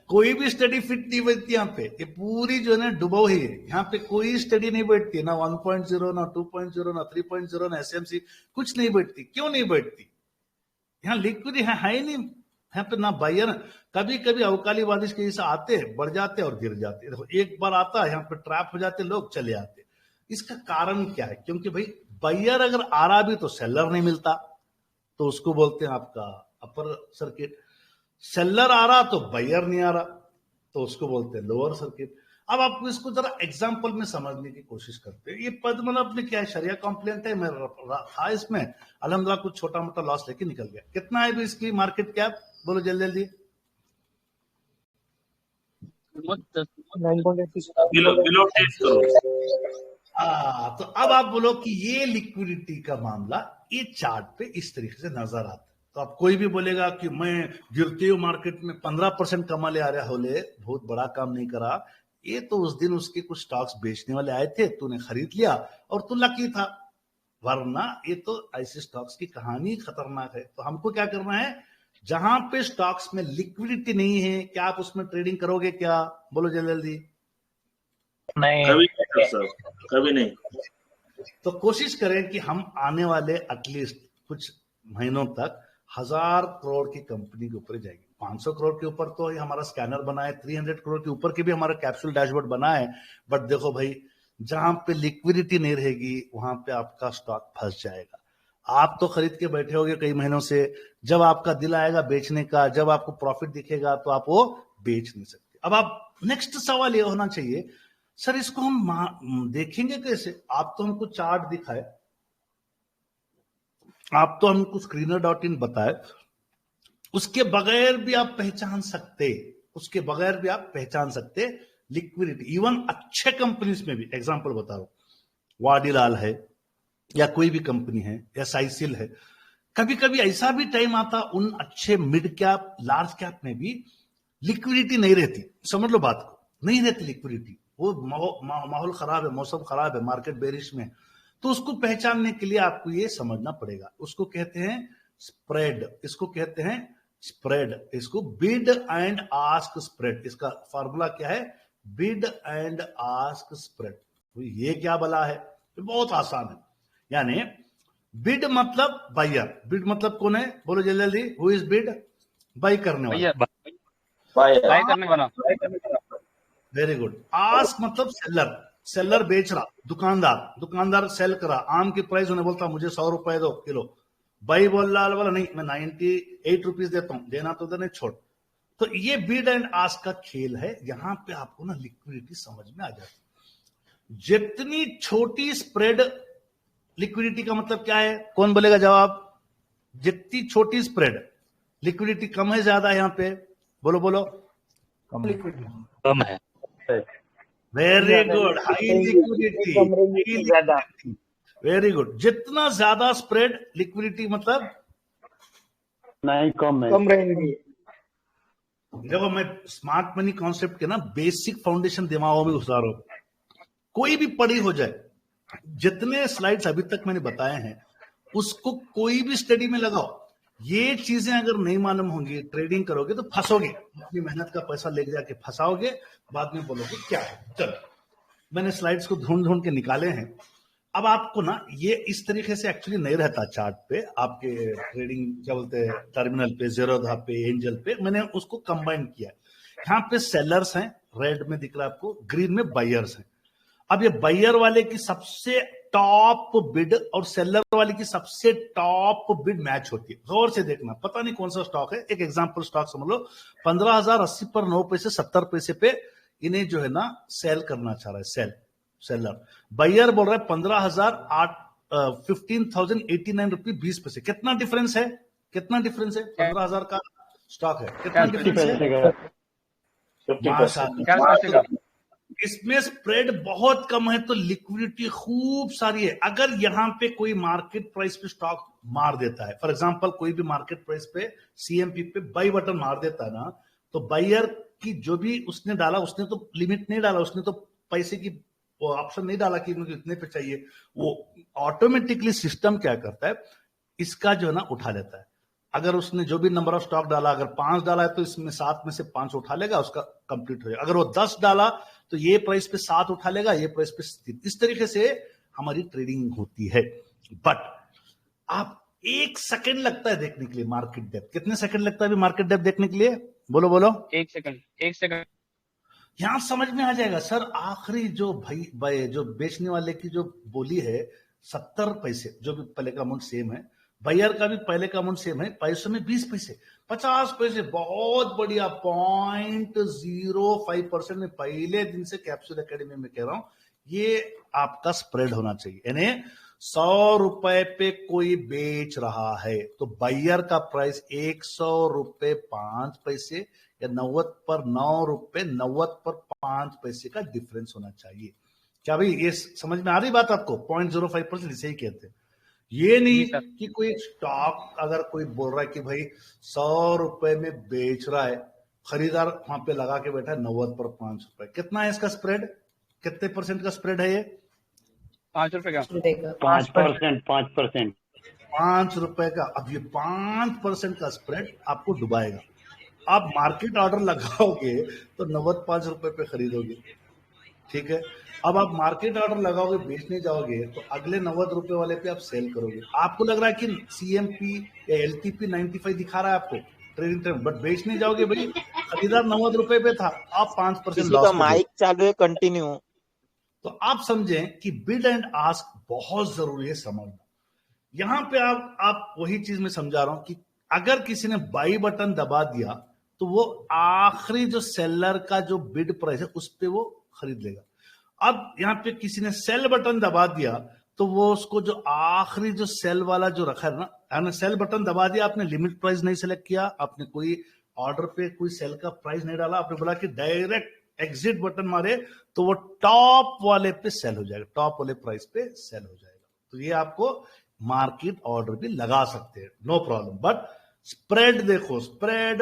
कोई भी स्टडी फिट नहीं बैठती यहाँ पे। ये पूरी जो है ना डुबाओ ही है। यहाँ पे कोई स्टडी नहीं बैठती, ना 1.0, ना 2.0, ना 3.0, ना एसएमसी, कुछ नहीं बैठती। क्यों नहीं बैठती? यहाँ लिक्विड है ही नहीं यहाँ पे, ना बायर। कभी कभी अवकाली बारिश के जैसे आते हैं, बढ़ जाते और गिर जाते। देखो एक बार आता है यहाँ पे, ट्रैप हो जाते लोग, चले आते। इसका कारण क्या है? क्योंकि भाई बायर अगर आ रहा भी तो सेलर नहीं मिलता, तो उसको बोलते हैं आपका अपर सर्किट। सेलर आ रहा तो बायर नहीं आ रहा, तो उसको बोलते हैं लोअर सर्किट। अब आप इसको जरा एग्जांपल में समझने की कोशिश करते हैं। ये पद्मनाभ ने क्या है, शरिया कॉम्प्लेंट है, मेरा था इसमें, अल्हम्दुलिल्लाह कुछ छोटा मोटा लॉस लेके निकल गया। कितना है भी इसकी मार्केट कैप? बोलो जल्दी जल्दी। 9.86 बिलो 10 करोड़। तो अब आप बोलो कि ये लिक्विडिटी का मामला ये चार्ट पे इस तरीके से नजर आता है। तो अब कोई भी बोलेगा कि मैं गिरते हुए मार्केट में 15% कमा ले आ रहा होले, बहुत बड़ा काम नहीं करा। ये तो उस दिन उसके कुछ स्टॉक्स बेचने वाले आए थे, तूने खरीद लिया और तू लकी था, वरना ये तो ऐसे स्टॉक्स की कहानी खतरनाक है। तो हमको क्या करना है, जहां पे स्टॉक्स में लिक्विडिटी नहीं है, क्या आप उसमें ट्रेडिंग करोगे? क्या बोलो जल्दी? नहीं, कभी नहीं सर, कभी नहीं। तो कोशिश करें कि हम आने वाले एटलीस्ट कुछ महीनों तक 1000 करोड़ की कंपनी के ऊपर जाएगी। 500 करोड़ के ऊपर तो हमारा स्कैनर बना है, 300 करोड़ के ऊपर के भी हमारा कैप्सूल डैशबोर्ड बना है। बट देखो भाई, जहां पे लिक्विडिटी नहीं रहेगी वहां पे आपका स्टॉक फंस जाएगा। आप तो खरीद के बैठे होगे कई महीनों से, जब आपका दिल आएगा बेचने का, जब आपको प्रॉफिट दिखेगा तो आप वो बेच नहीं सकते। अब आप नेक्स्ट सवाल ये होना चाहिए, सर इसको हम देखेंगे कैसे? आप तो हमको चार्ट दिखाए, आप तो हमको screener.in बताए, उसके बगैर भी आप पहचान सकते, उसके बगैर भी आप पहचान सकते लिक्विडिटी। इवन अच्छे कंपनीज में भी, एग्जांपल बता रहा हूं, वाडीलाल है या कोई भी कंपनी है या साइसिल है, कभी कभी ऐसा भी टाइम आता उन अच्छे मिड कैप लार्ज कैप में भी लिक्विडिटी नहीं रहती। समझ लो बात को, नहीं रहती लिक्विडिटी, वो माहौल खराब है, मौसम खराब है, मार्केट बेरिश में। तो उसको पहचानने के लिए आपको ये समझना पड़ेगा, उसको कहते हैं स्प्रेड, इसको कहते हैं स्प्रेड, इसको बिड एंड आस्क स्प्रेड। इसका फॉर्मूला क्या है? Bid and ask spread. तो ये क्या बला है? ये बहुत आसान है। यानी बिड मतलब बायर, बिड मतलब कौन है? बोलो जल्दी, हु इज बिड? बाई करने वाला, बाय करने वाला। Very good. आस्क मतलब सेलर, सेलर बेच रहा, दुकानदार, दुकानदार सेल करा, आम की प्राइस उन्हें बोलता मुझे 100 रुपए दो किलो, भाई बोल रहा वाला नहीं मैं 98 रुपीज देता हूं, देना तो देने छोड़। तो ये बिड एंड आस्क का खेल है। यहां पे आपको ना लिक्विडिटी समझ में आ जाती। जितनी छोटी स्प्रेड, लिक्विडिटी का मतलब क्या है? कौन बोलेगा जवाब? जितनी छोटी स्प्रेड, लिक्विडिटी कम है ज्यादा है? यहां पे बोलो बोलो। कम है। वेरी गुड, हाई लिक्विडिटी, ज्यादा। Very good. जितना ज्यादा स्प्रेड, लिक्विडिटी मतलब नहीं, कम है, कम रहेंगी। देखो, मैं स्मार्ट मनी कॉन्सेप्ट के ना बेसिक फाउंडेशन दिमागों में घुसा रहा हूं। कोई भी पढ़ी हो जाए, जितने स्लाइड्स अभी तक मैंने बताए हैं उसको कोई भी स्टडी में लगाओ। ये चीजें अगर नहीं मालूम होंगी, ट्रेडिंग करोगे तो फंसोगे, अपनी मेहनत का पैसा लेके जाके फंसाओगे, बाद में बोलोगे क्या है। चलो, मैंने स्लाइड्स को ढूंढ ढूंढ के निकाले हैं। अब आपको ना ये इस तरीके से एक्चुअली नहीं रहता चार्ट पे, आपके ट्रेडिंग क्या बोलते हैं टर्मिनल पे, ज़ीरोधा पे, एंजल पे, मैंने उसको कंबाइन किया। यहाँ पे सेलर्स हैं, रेड में दिख रहा है आपको, ग्रीन में बायर्स हैं। अब ये बायर वाले की सबसे टॉप बिड और सेलर वाले की सबसे टॉप बिड मैच होती है। गौर से देखना, पता नहीं कौन सा स्टॉक है। एक एग्जांपल स्टॉक समझ लो, 15,080 पर 9 पैसे 70 पैसे पे इन्हें जो है ना सेल करना चाह रहा है, सेलर। बायर बोल रहा है 15,089 रुपये 20 पैसे। कितना डिफरेंस है? कितना डिफरेंस है? 15,000 का स्टॉक है, कितना डिफरेंस है? माशाल्लाह, इसमें स्प्रेड बहुत कम है तो लिक्विडिटी खूब सारी है। अगर यहां पे कोई मार्केट प्राइस पे स्टॉक मार देता है, फॉर एग्जांपल कोई भी मार्केट प्राइस पे सीएमपी पे बाई बटन मार देता है ना, तो बायर की जो भी उसने डाला, उसने तो लिमिट नहीं डाला, उसने तो पैसे की ऑप्शन नहीं डाला कि मुझे इतने पे चाहिए, वो ऑटोमेटिकली सिस्टम क्या करता है, इसका जो है ना उठा लेता है। अगर उसने जो भी नंबर ऑफ स्टॉक डाला, अगर 5 डाला है तो इसमें 7 में से 5 उठा लेगा, उसका कंप्लीट हो जाएगा। अगर वो 10 डाला तो ये प्राइस पे 7 उठा लेगा, ये प्राइस पे 3। इस तरीके से हमारी ट्रेडिंग होती है। बट आप 1 सेकंड लगता है देखने के लिए मार्केट डेप्थ। कितने सेकंड लगता है अभी मार्केट डेप्थ देखने के लिए? बोलो बोलो। 1 सेकंड। यहां समझ में आ जाएगा। सर आखिरी जो भाई जो बेचने वाले की जो बोली है 70 पैसे, जो भी पहले का अमाउंट सेम है, बायर का भी पहले का अमाउंट सेम है, पैसों में 20 पैसे, 50 पैसे, बहुत बढ़िया, 0.05% में पहले दिन से कैप्सूल एकेडमी में कह रहा हूं, ये आपका स्प्रेड होना चाहिए। यानी 100 रुपए पे कोई बेच रहा है तो बायर का प्राइस 100 रुपए 5 पैसे या 90 पर 9 रुपए 90 पर 5 पैसे का डिफरेंस होना चाहिए। क्या भाई ये समझ में आ रही बात आपको? 0.05% इसे ही कहते हैं। ये नहीं जी सर। कि कोई स्टॉक अगर कोई बोल रहा है कि भाई 100 रुपए में बेच रहा है, खरीदार वहां पे लगा के बैठा है 90 पर 5 रुपए, कितना है इसका स्प्रेड, कितने परसेंट का स्प्रेड है ये? 5 रुपए का। 5%, 5%. 5 रुपए का। अब ये 5% का स्प्रेड आपको डुबाएगा। आप मार्केट ऑर्डर लगाओगे तो 95 रुपए पे खरीदोगे, ठीक है। अब आप मार्केट ऑर्डर लगाओगे, बेचने जाओगे तो अगले 90 रुपए वाले पे आप सेल करोगे। आपको लग रहा है कि CMP या LTP 95 दिखा रहा है आपको ट्रेडिंग टाइम, बट बेचने जाओगे भाई खरीदार 90 रुपए पे था, आप 5% किसी लॉस का में माइक चालू है, कंटिन्यू। तो आप समझें कि बिड एंड आस्क बहुत जरूरी है समझना। यहां पे आप वही चीज में समझा रहा हूं कि अगर किसी ने बाई बटन दबा दिया तो वो आखिरी जो सेलर का जो बिड प्राइस है उस पे वो खरीद लेगा। अब यहां पे किसी ने सेल बटन दबा दिया तो वो उसको जो आखिरी जो सेल वाला जो रखा है ना, सेल बटन दबा दिया, आपने लिमिट प्राइस नहीं सेलेक्ट किया, आपने कोई ऑर्डर पे कोई सेल का प्राइस नहीं डाला, आपने बोला कि डायरेक्ट एग्जिट बटन मारे तो वो टॉप वाले पे सेल हो जाएगा, टॉप वाले प्राइस पे सेल हो जाएगा। तो ये आपको मार्केट ऑर्डर भी लगा सकते हैं, नो प्रॉब्लम। बट स्प्रेड देखो, स्प्रेड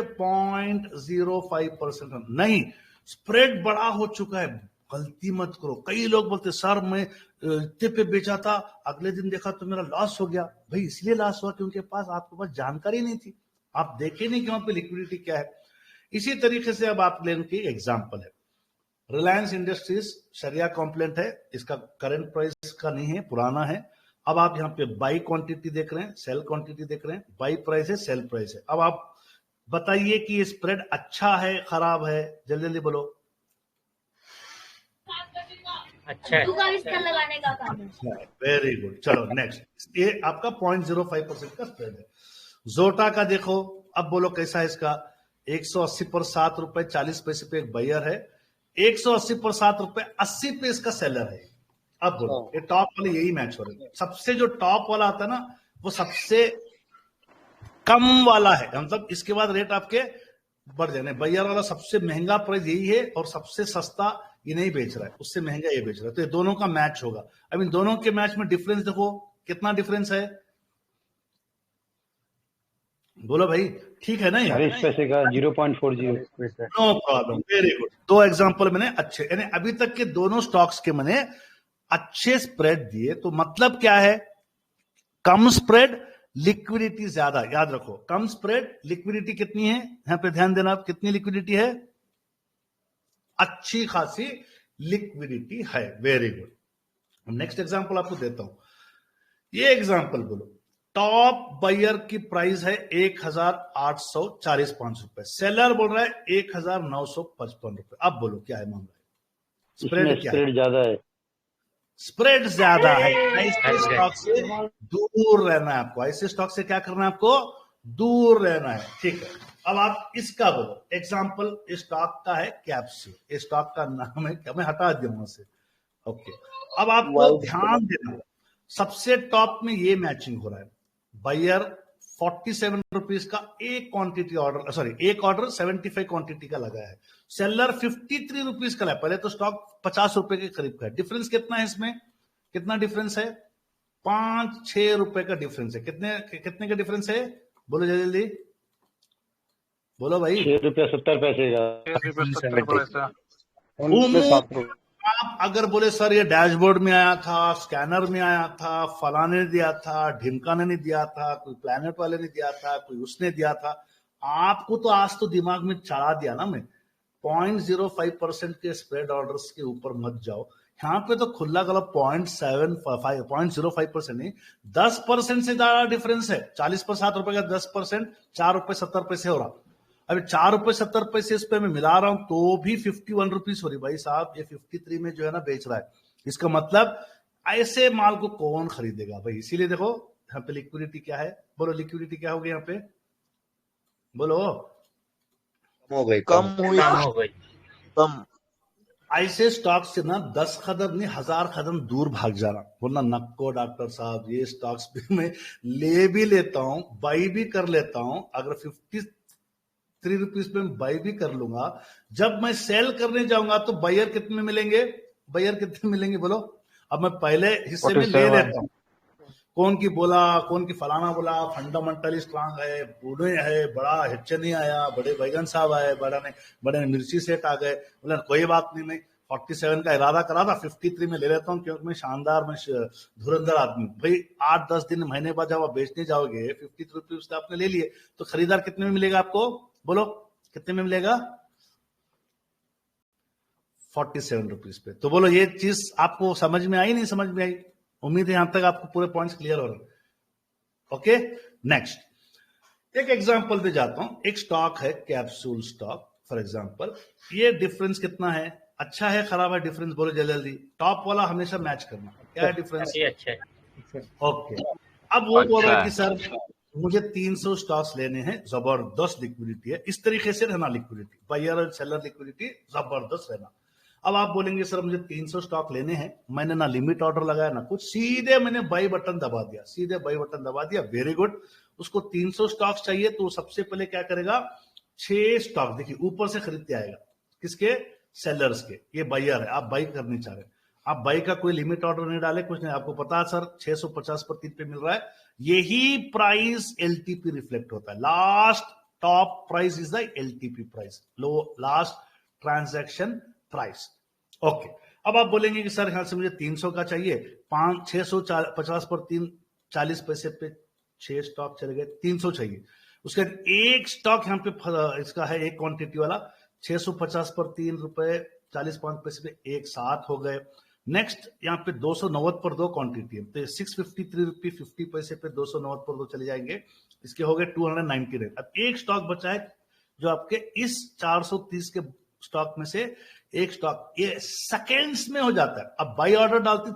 0.05% नहीं, स्प्रेड बड़ा हो चुका है, गलती मत करो। कई लोग बोलते सर मैं इतने पे बेचा था, अगले दिन देखा तो मेरा लॉस हो गया। भाई इसलिए लॉस हुआ क्योंकि आपके पास जानकारी नहीं थी, आप देखे नहीं कि वहां पे लिक्विडिटी क्या है। इसी तरीके से अब आप लेंगे एग्जाम्पल है, रिलायंस इंडस्ट्रीज शरिया कॉम्प्लेंट है, इसका करंट प्राइस का नहीं है, पुराना है। अब आप यहाँ पे बाई क्वांटिटी देख रहे हैं, सेल क्वांटिटी देख रहे हैं, बाई प्राइस है, सेल प्राइस है। अब आप बताइए कि ये स्प्रेड अच्छा है खराब है, जल्दी जल्दी बोलो। अच्छा है। लगाने का काम है। वेरी गुड, चलो नेक्स्ट। ये आपका 0.05% का स्प्रेड है। जोटा का देखो, अब बोलो कैसा है इसका। 180 पर 7 रुपए 40 पैसे पे एक बायर है, 180 पर 7 रुपए 80 पे इसका सेलर है। अब बोलो ये टॉप वाले यही मैच हो रहे हैं। सबसे जो टॉप वाला आता है ना वो सबसे कम वाला है, मतलब इसके बाद रेट आपके बढ़ जाने। बायर वाला सबसे महंगा प्राइस यही है और सबसे सस्ता ये नहीं बेच रहा है, उससे महंगा ये बेच रहा है, तो ये दोनों का मैच होगा। आई मीन दोनों के मैच में डिफरेंस देखो कितना डिफरेंस है, बोलो भाई, ठीक है ना? 40 पैसे का 0.40। No problem, very good. दो एग्जांपल मैंने अच्छे, यानी अभी तक के दोनों स्टॉक्स के मैंने अच्छे स्प्रेड दिए। तो मतलब क्या है, कम स्प्रेड लिक्विडिटी ज्यादा। याद रखो, कम स्प्रेड लिक्विडिटी कितनी है, यहां पे ध्यान देना, कितनी लिक्विडिटी है, अच्छी खासी लिक्विडिटी है। Very good. नेक्स्ट एग्जांपल आपको देता हूं, ये एग्जांपल बोलो, टॉप बायर की प्राइस है 1840 रुपए, सेलर बोल रहा है 1955 रुपए। अब बोलो क्या है मामला, स्प्रेड क्या है? स्प्रेड ज्यादा है, स्प्रेड ज्यादा है। ऐसे स्टॉक से दूर रहना है आपको, ऐसे स्टॉक से क्या करना है आपको, दूर रहना है, ठीक है। अब आप इसका बोलो एग्जांपल, स्टॉक का है कैप्सूल, इस स्टॉक का नाम है क्या, मैं हटा दिया वहां से, ओके। अब आपको ध्यान देना, सबसे टॉप में ये मैचिंग हो रहा है, बायर 47 रुपीज का एक क्वांटिटी ऑर्डर, सॉरी एक ऑर्डर 75 क्वांटिटी का लगा है, सेलर 53 रुपीज का है। पहले तो स्टॉक 50 रुपए के करीब का है। डिफरेंस कितना है इसमें, कितना डिफरेंस है, 5-6 रुपए का डिफरेंस है। कितने का डिफरेंस है, बोलो जल्दी जल्दी बोलो भाई। 6 रुपया 70 पैसे का। आप अगर बोले सर ये डैशबोर्ड में आया था, स्कैनर में आया था, फलाने ने दिया था, ढिमकाने ने दिया था, कोई प्लैनेट वाले ने दिया था, कोई उसने दिया था, आपको तो आज तो दिमाग में चढ़ा दिया ना मैं। 0.05% के स्प्रेड ऑर्डर्स के ऊपर मत जाओ, यहाँ पे तो खुला गलत 0.05% नहीं, 10% से ज्यादा डिफरेंस है। 40 पर 7 रुपए का 10%, 4 रुपए 70 पैसे हो रहा। अभी 4 रुपए 70 पैसे इस पे मैं मिला रहा हूं तो भी 51 रुपीज हो रही। भाई साहब ये 53 में जो है ना बेच रहा है, इसका मतलब ऐसे माल को कौन खरीदेगा भाई। इसीलिए देखो यहाँ पे लिक्विडिटी क्या है, बोलो लिक्विडिटी क्या होगी यहाँ पे, बोलो। कम हुई, कम। ऐसे स्टॉक्स से ना 10 कदम नहीं 1000 कदम दूर भाग जाना, वरना नक्को डॉक्टर साहब ये स्टॉक्स भी मैं ले भी लेता हूं, बाई भी कर लेता हूं। अगर 53 रुपीज पे मैं बाई भी कर लूंगा, जब मैं सेल करने जाऊंगा तो बायर कितने मिलेंगे, बायर कितने मिलेंगे बोलो। अब मैं पहले हिस्से में ले लेता हूं, कौन की बोला, कौन की फलाना बोला, फंडामेंटली स्ट्रांग है, बूढ़े है, बड़ा हिच्चे नहीं आया, बड़े बैगन साहब आए, बड़े ने मिर्ची सेट आ गए, बोला कोई बात नहीं, मैं 47 का इरादा करा था, 53 में ले लेता हूँ क्योंकि मैं शानदार, मैं धुरंधर आदमी। भाई 8-10 दिन महीने बाद जब आप बेचने जाओगे 53 रुपीज का आपने ले लिए, तो खरीदार कितने में मिलेगा आपको? बोलो कितने में मिलेगा? 47 रुपीज पे। तो बोलो ये चीज आपको समझ में आई, नहीं समझ में आई? उम्मीद है यहां तक आपको पूरे पॉइंट्स क्लियर हो रहे हैं। ओके, नेक्स्ट एक एग्जांपल पे जाता हूं। एक स्टॉक है कैप्सूल स्टॉक फॉर एग्जांपल। ये डिफरेंस कितना है? अच्छा है खराब है? डिफरेंस बोलो जल्दी जल्दी। टॉप वाला हमेशा मैच करना। क्या है डिफरेंस? अच्छा है। ओके, अब वो बोल रहा है कि सर मुझे 300 स्टॉक्स लेने हैं, जबरदस्त लिक्विडिटी है, इस तरीके से रहना लिक्विडिटी, बायर और सेलर लिक्विडिटी जबरदस्त रहना। अब आप बोलेंगे सर मुझे 300 स्टॉक लेने हैं, मैंने ना लिमिट ऑर्डर लगाया ना कुछ, सीधे मैंने बाई बटन दबा दिया, सीधे बाई बटन दबा दिया, वेरी गुड। उसको 300 स्टॉक्स चाहिए तो सबसे पहले क्या करेगा? 6 स्टॉक देखिए ऊपर से खरीदते आएगा। किसके? सेलर्स के। ये बायर है, आप बाई करनी चाह रहे हैं, आप बाई का कोई लिमिट ऑर्डर नहीं डाले, कुछ नहीं, आपको पता है सर 650 पर 3 पे मिल रहा है, यही प्राइस एलटीपी रिफ्लेक्ट होता है। Last top price is the LTP price, low last transaction price. Okay, अब आप बोलेंगे कि सर यहां से मुझे 300 का चाहिए, 650 पर 3 40 पैसे पे 6 स्टॉक चले गए, 300 चाहिए। उसके बाद एक स्टॉक यहां पे इसका है, एक क्वांटिटी वाला, 650 पर 3 रुपए 45 पैसे पे एक साथ हो गए। नेक्स्ट यहाँ पे 290 पर 2 क्वांटिटी है, तो 653 रुपये 50 पैसे पे 290 पर 2 चले जाएंगे, इसके हो गए 299। अब एक स्टॉक बचा है जो आपके इस 430 के स्टॉक में से एक स्टॉक ये सेकेंड्स में हो जाता है। अब बाई ऑर्डर डालते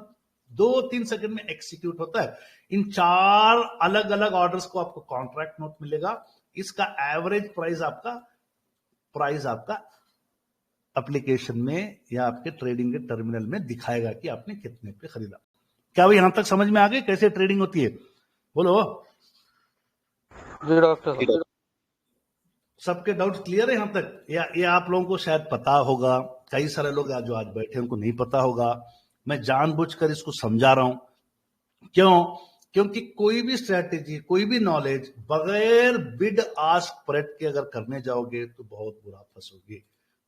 2-3 सेकंड में एग्जीक्यूट होता है। इन 4 अलग अलग ऑर्डर्स को आपको कॉन्ट्रैक्ट नोट मिलेगा, इसका एवरेज प्राइस आपका एप्लीकेशन में या आपके ट्रेडिंग के टर्मिनल में दिखाएगा कि आपने कितने पे खरीदा। क्या भाई यहां तक समझ में आ गई कैसे ट्रेडिंग होती है? बोलो जी डॉक्टर। सबके डाउट क्लियर है यहां तक? या ये आप लोगों को शायद पता होगा, कई सारे लोग जो आज बैठे हैं उनको नहीं पता होगा। मैं जानबूझकर इसको समझा रहा हूं, क्यों? क्योंकि कोई भी स्ट्रेटेजी, कोई भी नॉलेज बगैर बिड आस्क स्प्रेड के अगर करने जाओगे तो बहुत बुरा फंसोगे।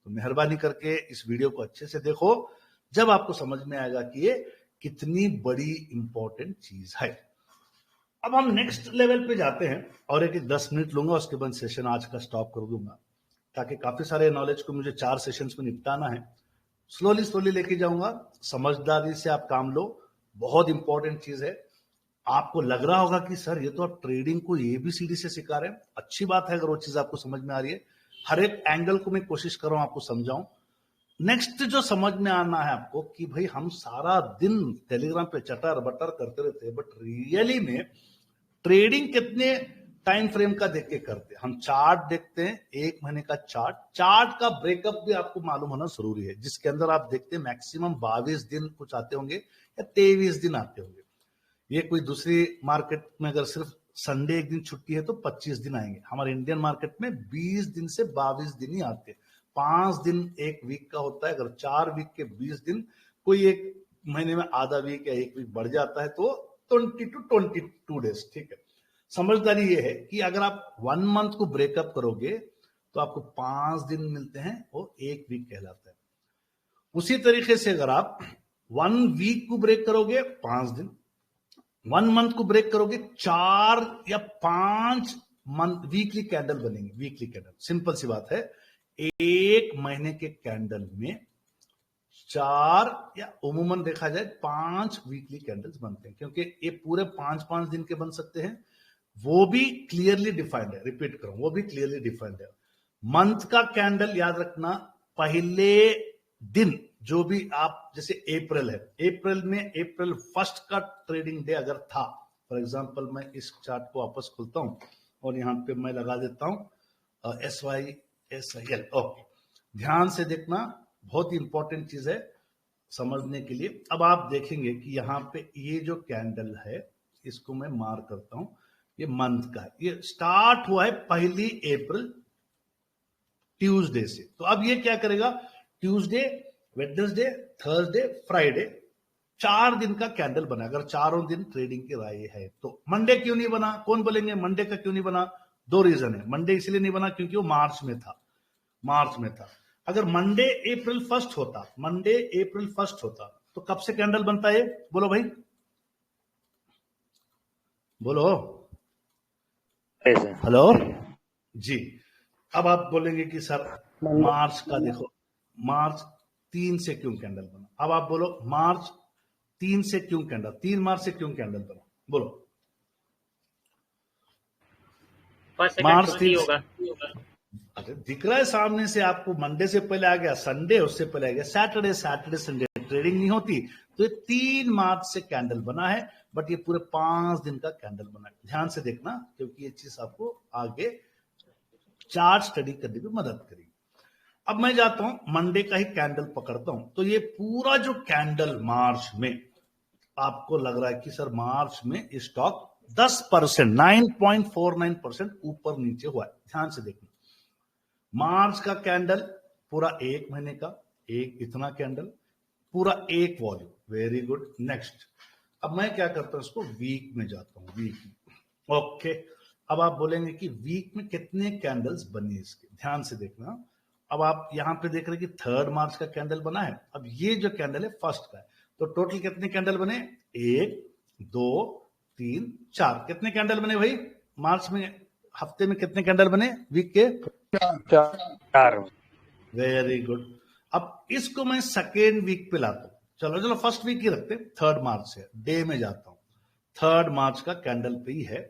तो मेहरबानी करके इस वीडियो को अच्छे से देखो, जब आपको समझ में आएगा कि ये कितनी बड़ी इंपॉर्टेंट चीज है। अब हम नेक्स्ट लेवल पे जाते हैं और एक 10 मिनट लूंगा, उसके बाद सेशन आज का स्टॉप कर दूंगा, ताकि काफी सारे नॉलेज को मुझे 4 सेशंस में निपटाना है। स्लोली लेके जाऊंगा, समझदारी से आप काम लो, बहुत इंपॉर्टेंट चीज है। आपको लग रहा होगा कि सर ये तो आप ट्रेडिंग को ABCD से सिखा रहे हैं, अच्छी बात है अगर वो चीज आपको समझ में आ रही है। हर एक एंगल को मैं कोशिश कर रहा हूं आपको समझाऊं। नेक्स्ट जो समझ में आना है आपको कि भाई हम सारा दिन टेलीग्राम पे चटर बटर करते रहते हैं, बट रियली में ट्रेडिंग कितने टाइम फ्रेम का देख के करते हैं। हम चार्ट देखते हैं, 1 महीने का चार्ट का ब्रेकअप भी आपको मालूम होना जरूरी है, जिसके अंदर आप देखते हैं मैक्सिमम 22 दिन कुछ आते होंगे या 23 दिन आते होंगे। ये कोई दूसरी मार्केट में अगर सिर्फ संडे एक दिन छुट्टी है तो 25 दिन आएंगे, हमारे इंडियन मार्केट में 20 दिन से 22 दिन ही आते हैं। 5 दिन एक वीक का होता है, अगर 4 वीक के 20 दिन, कोई एक महीने में आधा वीक या 1 वीक बढ़ जाता है तो 20 to 22 डेज, ठीक है। समझदारी ये है कि अगर आप 1 मंथ को ब्रेकअप करोगे तो आपको 5 दिन मिलते हैं, वो 1 वीक कहलाता है। उसी तरीके से अगर आप 1 वीक को ब्रेक करोगे 5 दिन, 1 मंथ को ब्रेक करोगे 4 या 5 मंथ वीकली कैंडल बनेंगे। वीकली कैंडल सिंपल सी बात है, 1 महीने के कैंडल में 4 या उमूमन देखा जाए 5 वीकली कैंडल्स बनते हैं, क्योंकि ये पूरे 5-5 दिन के बन सकते हैं, वो भी क्लियरली डिफाइंड है। रिपीट करूं, वो भी क्लियरली डिफाइंड है। मंथ का कैंडल याद रखना, पहले दिन जो भी आप, जैसे अप्रैल है, अप्रैल में अप्रैल 1 का ट्रेडिंग डे अगर था, फॉर एग्जांपल मैं इस चार्ट को वापस खोलता हूं और यहां पे मैं लगा देता हूं SYSIL। ओके, ध्यान से देखना, बहुत ही इंपॉर्टेंट चीज है समझने के लिए। अब आप देखेंगे कि यहां पे ये जो कैंडल है इसको मैं मार्क करता हूं, ये मंथ का है, ये स्टार्ट हुआ है 1 अप्रैल ट्यूसडे से। तो अब ये क्या करेगा, ट्यूसडे, वेडनेसडे, थर्सडे, फ्राइडे, 4 दिन का कैंडल बना। अगर चारों दिन ट्रेडिंग की राय है तो मंडे क्यों नहीं बना? कौन बोलेंगे मंडे का क्यों नहीं बना? 2 रीजन है। मंडे इसलिए नहीं बना क्योंकि वो मार्च में था। अगर मंडे अप्रैल 1 होता तो कब से कैंडल बनता है? बोलो भाई, बोलो। हेलो जी। अब आप बोलेंगे कि सर मार्च का देखो, मार्च 3 से क्यों कैंडल बना? अब आप बोलो मार्च 3 से क्यों कैंडल, 3 मार्च से क्यों कैंडल बना? बोलो। मार्च 3 होगा। अरे दिख रहा है सामने से आपको, मंडे से पहले आ गया, संडे उससे पहले आ गया, सैटरडे संडे ट्रेडिंग नहीं होती, तो ये 3 मार्च से कैंडल बना है, बट ये पूरे 5 दिन का कैंडल बना है। ध्यान से देखना, क्योंकि ये चीज आपको आगे चार्ट स्टडी करने में मदद करेगी। अब मैं जाता हूं मंडे का ही कैंडल पकड़ता हूं, तो ये पूरा जो कैंडल मार्च में आपको लग रहा है कि सर मार्च में स्टॉक 10%, 9.49% ऊपर नीचे हुआ है। ध्यान से देखना, मार्च का कैंडल पूरा 1 महीने का, एक इतना कैंडल, पूरा 1 वॉल्यूम। Very good. नेक्स्ट, अब मैं क्या करता हूं, इसको वीक में जाता हूं, वीक में। ओके, अब आप बोलेंगे कि वीक में कितने कैंडल्स बनी इसके? ध्यान से देखना। अब आप यहां पे देख रहे हैं कि 3 मार्च का कैंडल बना है। अब ये जो कैंडल है फर्स्ट का है, तो टोटल कितने कैंडल बने? 1 2 3 4। कितने कैंडल बने भाई मार्च में? हफ्ते में कितने कैंडल बने वीक के? 4। Very good. अब इसको मैं सेकेंड वीक पे लाता हूं। चलो फर्स्ट वीक ही रखते हैं, 3 मार्च से डे में जाता हूं। 3 मार्च का कैंडल पे ही है।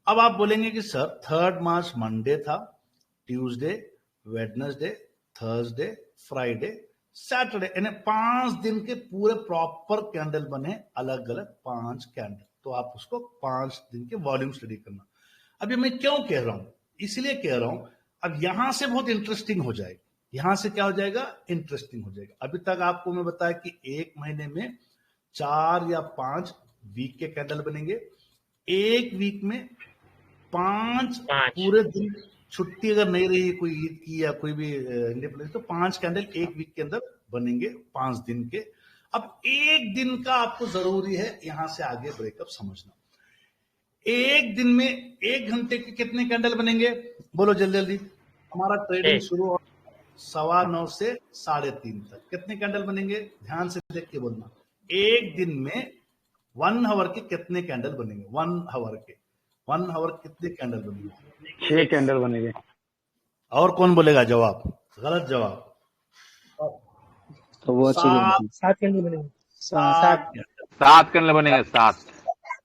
अब आप बोलेंगे कि सर 3 मार्च मंडे था, Tuesday, Wednesday, Thursday, Friday, Saturday, यानी 5 दिन के पूरे प्रॉपर कैंडल बने, अलग अलग 5 कैंडल। तो आप उसको 5 दिन के वॉल्यूम स्टडी करना। अभी मैं क्यों कह रहा हूं? इसलिए कह रहा हूं, अब यहां से बहुत इंटरेस्टिंग हो जाएगा। यहां से क्या हो जाएगा? इंटरेस्टिंग हो जाएगा। अभी तक आपको मैं बताया कि 1 महीने में 4 या 5 वीक के कैंडल बनेंगे। 1 वीक में 5 पूरे दिन, छुट्टी अगर नहीं रही कोई ईद की या कोई भी इंडिपेंडेंस, तो 5 कैंडल 1 वीक के अंदर बनेंगे, 5 दिन के। अब 1 दिन का आपको जरूरी है यहां से आगे ब्रेकअप समझना। 1 दिन में 1 घंटे के कितने कैंडल बनेंगे? बोलो जल्दी जल्दी। हमारा ट्रेडिंग शुरू हो 9:15 से 3:30 तक कितने कैंडल बनेंगे? ध्यान से देख के बोलना। 1 दिन में 1 आवर के कितने कैंडल बनेंगे? 1 आवर कितने कैंडल बनेंगे? 6 कैंडल बनेंगे। और कौन बोलेगा जवाब? गलत जवाब। तो वो अच्छी गेम थी। 7 कैंडल बनेंगे। 7 कैंडल बनेंगे, 7।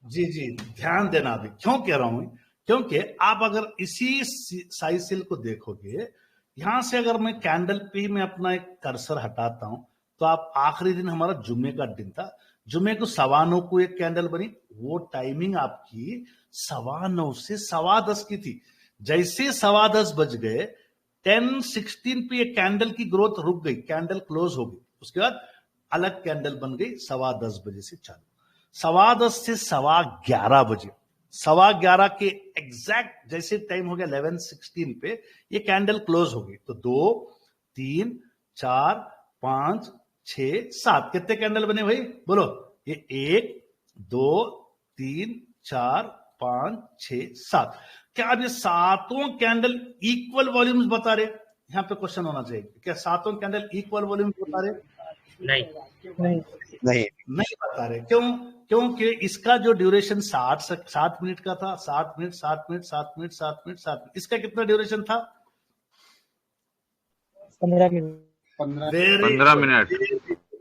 जी ध्यान देना। अभी क्यों कह रहा हूं? क्योंकि आप अगर इसी साइकिल को देखोगे, यहां से अगर मैं कैंडल पे ही मैं अपना एक कर्सर हटाता हूं, तो आप आखिरी दिन हमारा जुम्मे का दिन था, जुम्मे को 9:15 को एक कैंडल बनी। वो टाइमिंग आपकी 9:15 से 10:15 की थी। जैसे 10:15 बज गए, 10:16 पे ये कैंडल की ग्रोथ रुक गई, कैंडल क्लोज हो गई। उसके बाद अलग कैंडल बन गई 10:15 बजे से चालू, 10:15 से 11:15 बजे, 11:15 के एग्जैक्ट जैसे टाइम हो गया 11:16 पे ये कैंडल क्लोज हो गई। तो 2 3 4 5 6 7 कितने कैंडल बने भाई? बोलो। ये 1 2 3 4 5 6 7। क्या अब ये 7 कैंडल इक्वल वॉल्यूम्स बता रहे? यहां पे क्वेश्चन होना चाहिए, क्या 7 कैंडल इक्वल वॉल्यूम्स बता रहे? नहीं बता रहे। क्यों? क्योंकि इसका जो ड्यूरेशन 7 मिनट का था, 7 minute 7 minute 7 minute 7 minute 7 minute, इसका कितना ड्यूरेशन था? 15 मिनट। 15 मिनट।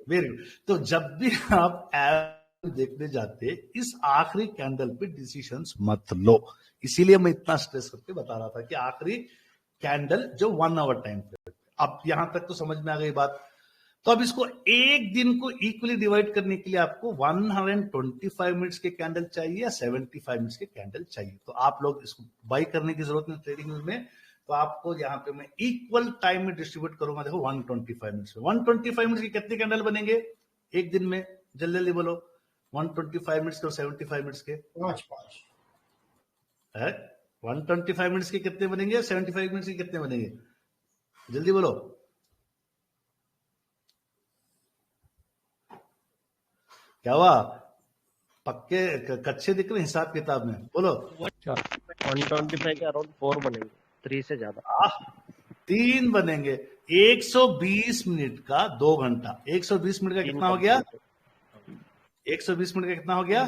Very good. तो जब भी आप एवरेज देखने जाते, इस आखिरी कैंडल पे डिसीजंस मत लो। इसीलिए मैं इतना स्ट्रेस करके बता रहा था कि आखिरी कैंडल जो 1 आवर टाइम पे। अब यहां तक तो समझ में आ गई बात। तो अब इसको 1 दिन को इक्वली डिवाइड करने के लिए आपको 125 मिनट्स के कैंडल चाहिए या 75 मिनट्स के कैंडल चाहिए। तो आप लोग इसको बाई करने की जरूरत नहीं ट्रेडिंग में। तो आपको यहाँ पे मैं इक्वल टाइम में डिस्ट्रीब्यूट करूंगा। देखो 125 मिनट्स में 125 मिनट्स के कितने कैंडल बनेंगे 1 दिन में? जल्दी जल्दी बोलो। 125 मिनट्स के और 75 मिनट्स के 125 मिनट्स के कितने बनेंगे? 75 मिनट्स के कितने बनेंगे? जल्दी बोलो। क्या हुआ? पक्के कच्चे दिख रहे हिसाब किताब में? बोलो। 125 के अराउंड 4 बनेंगे, 3 से ज्यादा। 3 बनेंगे। 120 मिनट का 2 घंटा, 120 मिनट का कितना हो गया? 120 मिनट का कितना हो गया?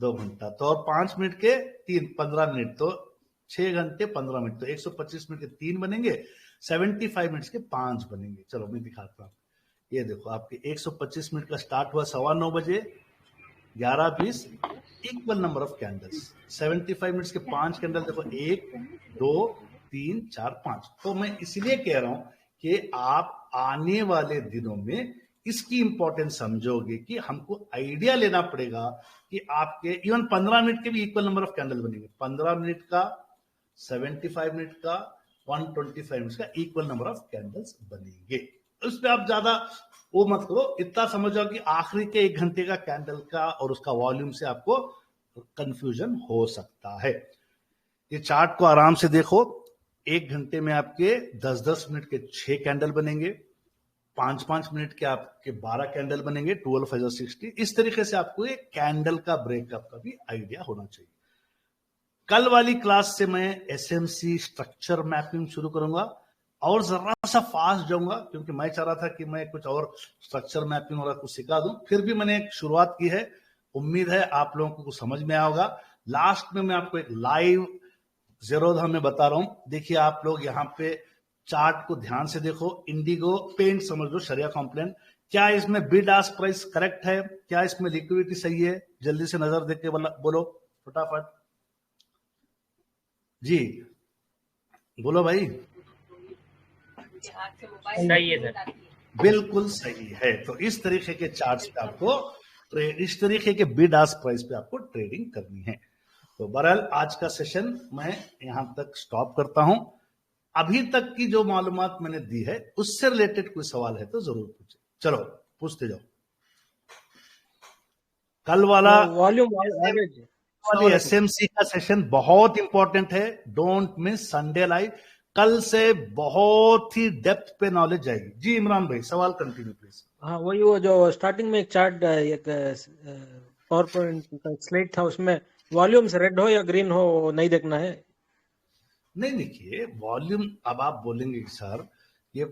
2 घंटा। तो और 5 मिनट के 3, 15 मिनट, तो 6 घंटे 15 मिनट। तो 125 मिनट के 3 बनेंगे, 75 मिनट के 5 बनेंगे। चलो मैं दिखाता हूँ। ये देखो आपके 125 मिनट का स्टार्ट हुआ 9:15 बजे, 11:20, equal number of candles. 75 minutes के 5 कैंडल देखो, 1 2 3 4 5। तो मैं इसलिए कह रहा हूं कि आप आने वाले दिनों में इसकी इंपॉर्टेंस समझोगे कि हमको आइडिया लेना पड़ेगा कि आपके इवन 15 मिनट के भी इक्वल नंबर ऑफ कैंडल बनेंगे। 15 मिनट का, 75 मिनट का, 125 मिनट का इक्वल नंबर ऑफ कैंडल्स बनेंगे। उस पर आप ज्यादा वो मत करो, इतना समझो कि आखिरी के 1 घंटे का कैंडल का और उसका वॉल्यूम से आपको कंफ्यूजन हो सकता है। ये चार्ट को आराम से देखो। 1 घंटे में आपके 10-10 मिनट के 6 कैंडल बनेंगे, 5-5 मिनट के आपके 12 कैंडल बनेंगे, 12 5 60। इस तरीके से आपको एक कैंडल का ब्रेकअप का भी आइडिया होना चाहिए। कल वाली क्लास से मैं एसएमसी स्ट्रक्चर मैपिंग शुरू करूंगा और जरा सा फास्ट जाऊंगा, क्योंकि मैं चाह रहा था कि मैं कुछ और स्ट्रक्चर मैपिंग और कुछ सिखा दूं। फिर भी मैंने एक शुरुआत की है, उम्मीद है आप लोगों को कुछ समझ में आया होगा। लास्ट में मैं आपको एक लाइव ज़ेरोधा में बता रहा हूं। देखिए आप लोग यहाँ पे चार्ट को ध्यान से देखो। इंडिगो पेंट समझ लो, शरिया कॉम्प्लेन। क्या इसमें बिड आस्क प्राइस करेक्ट है? क्या इसमें लिक्विडिटी सही है? जल्दी से नजर देके बोलो फटाफट जी, बोलो भाई। सही है सर, बिल्कुल सही है। तो इस तरीके के चार्ट्स पे आपको, इस तरीके के बिड आस्क प्राइस पे आपको ट्रेडिंग करनी है। तो बहरहाल आज का सेशन मैं यहां तक स्टॉप करता हूं। अभी तक की जो मालूमात मैंने दी है उससे रिलेटेड कोई सवाल है तो जरूर पूछे। चलो पूछते जाओ। कल वाला वॉल्यूम एसएमसी का सेशन बहुत इंपॉर्टेंट है, डोंट मिस संडे लाइव। कल से बहुत ही डेप्थ पे नॉलेज जाएगी। जी इमरान भाई, सवाल कंटिन्यू प्लीज। हाँ, वही वो जो स्टार्टिंग में एक चार्ट, एक पावर पॉइंट का स्लाइड था, उसमें वॉल्यूम्स रेड हो या ग्रीन हो नहीं देखना है। नहीं देखिए वॉल्यूम, अब आप बोलेंगे कि सर ये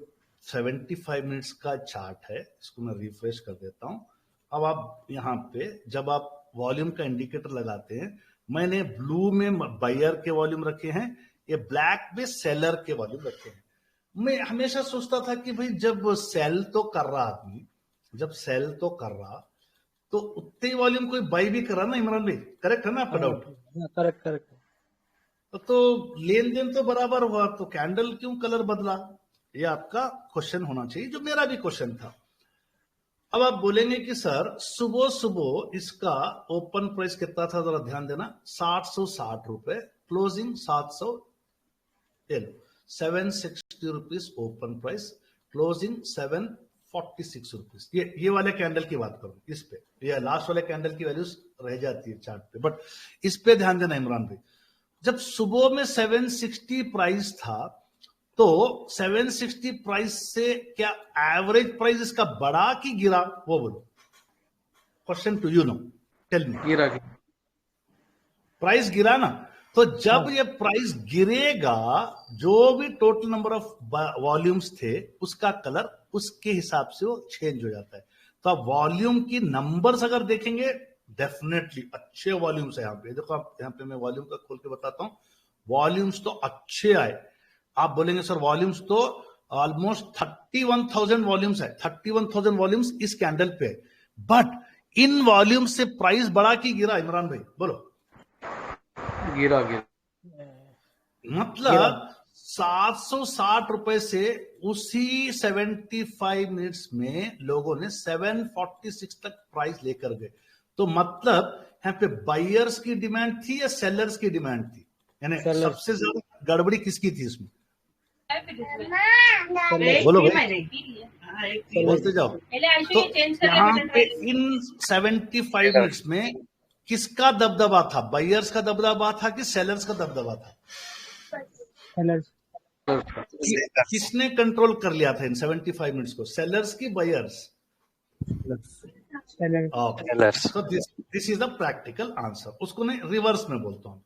75 मिनट्स का चार्ट है, इसको मैं रिफ्रेश कर देता हूं। अब आप यहाँ पे जब आप वॉल्यूम का इंडिकेटर लगाते हैं, मैंने ब्लू में बायर के वॉल्यूम रखे हैं, ये ब्लैक में सेलर के वॉल्यूम रखे हैं। मैं हमेशा सोचता था कि भाई जब सेल तो कर रहा आदमी, जब सेल तो कर रहा तो उतने ही वॉल्यूम कोई बाई भी कर रहा ना इमरान भाई, करेक्ट है ना आपका डाउट? करेक्ट। तो लेन देन तो बराबर हुआ, तो कैंडल क्यों कलर बदला? ये आपका क्वेश्चन होना चाहिए, जो मेरा भी क्वेश्चन था। अब आप बोलेंगे कि सर सुबह सुबह इसका ओपन प्राइस कितना था, जरा ध्यान देना, 760 रुपए, closing 760 rupees open price, closing 746 rupees. ये वाले कैंडल की बात करूं, इस पे ये लास्ट वाले कैंडल की वैल्यूज रह जाती है चार्ट पे, बट इस पे ध्यान देना इमरान भाई। जब सुबह में 760 प्राइस था तो 760 प्राइस से क्या एवरेज प्राइस इसका बढ़ा कि गिरा, वो बोलो। Question to you no, tell me. गिरा। प्राइस गिरा ना, तो जब ये प्राइस गिरेगा जो भी टोटल नंबर ऑफ वॉल्यूम्स थे उसका कलर उसके हिसाब से वो चेंज हो जाता है। तो आप वॉल्यूम की नंबर्स अगर देखेंगे, डेफिनेटली अच्छे वॉल्यूम्स है यहाँ पे। देखो आप यहाँ पे मैं वॉल्यूम का खोल के बताता हूं, वॉल्यूम्स तो अच्छे आए। आप बोलेंगे सर वॉल्यूम्स तो ऑलमोस्ट 31,000 वॉल्यूम्स है, 31,000 वॉल्यूम्स इस कैंडल पे है, बट इन वॉल्यूम से प्राइस बढ़ा कि गिरा इमरान भाई, बोलो? गिरा। मतलब 760 रुपए से उसी 75 मिनट्स में लोगों ने 746 तक प्राइस लेकर गए। तो मतलब यहाँ पे बायर्स की डिमांड थी या सेलर्स की डिमांड थी? यानी सबसे ज्यादा गड़बड़ी किसकी थी इसमें? बोलो भाई, बोलते जाओ। तो यहाँ पे इन 75 मिनट्स में किसका दबदबा था? बायर्स का दबदबा था कि सेलर्स का दबदबा था? किसने कंट्रोल कर लिया था इन 75 मिनट्स को, सेलर्स की buyers? Okay, so this is the practical answer. उसको मैं रिवर्स में बोलता हूं।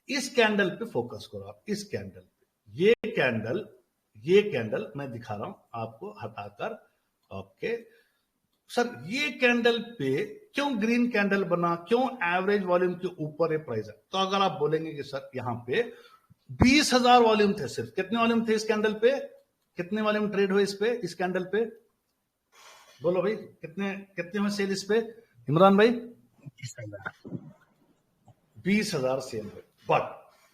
इस कैंडल पे फोकस करो आप, इस कैंडल पे। ये कैंडल मैं दिखा रहा हूं आपको हटाकर। ओके सर, ये कैंडल पे क्यों ग्रीन कैंडल बना, क्यों एवरेज वॉल्यूम के ऊपर ये प्राइस है? तो अगर आप बोलेंगे कि सर यहाँ पे 20,000 वॉल्यूम थे, सिर्फ कितने वॉल्यूम थे इस कैंडल पे, कितने वॉल्यूम ट्रेड हुए इस पे, इस कैंडल पे? बोलो भाई, कितने हुए सेल इस पे इमरान भाई? 20,000 सेल हुए। बट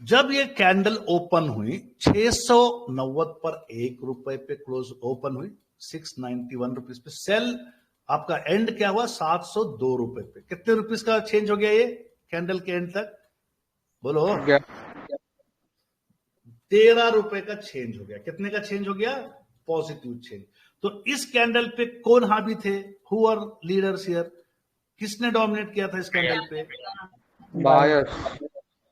जब ये कैंडल ओपन हुई 690 पर ₹1 पे क्लोज ओपन हुई, 691 रुपीज पे सेल। आपका एंड क्या हुआ? ₹702 पे। कितने रुपीस का चेंज हो गया ये कैंडल के एंड तक? बोलो। ₹13 का चेंज हो गया। कितने का चेंज हो गया? Positive change. तो इस कैंडल पे कौन हावी थे? Who are leaders here? किसने डोमिनेट किया था इस कैंडल पे?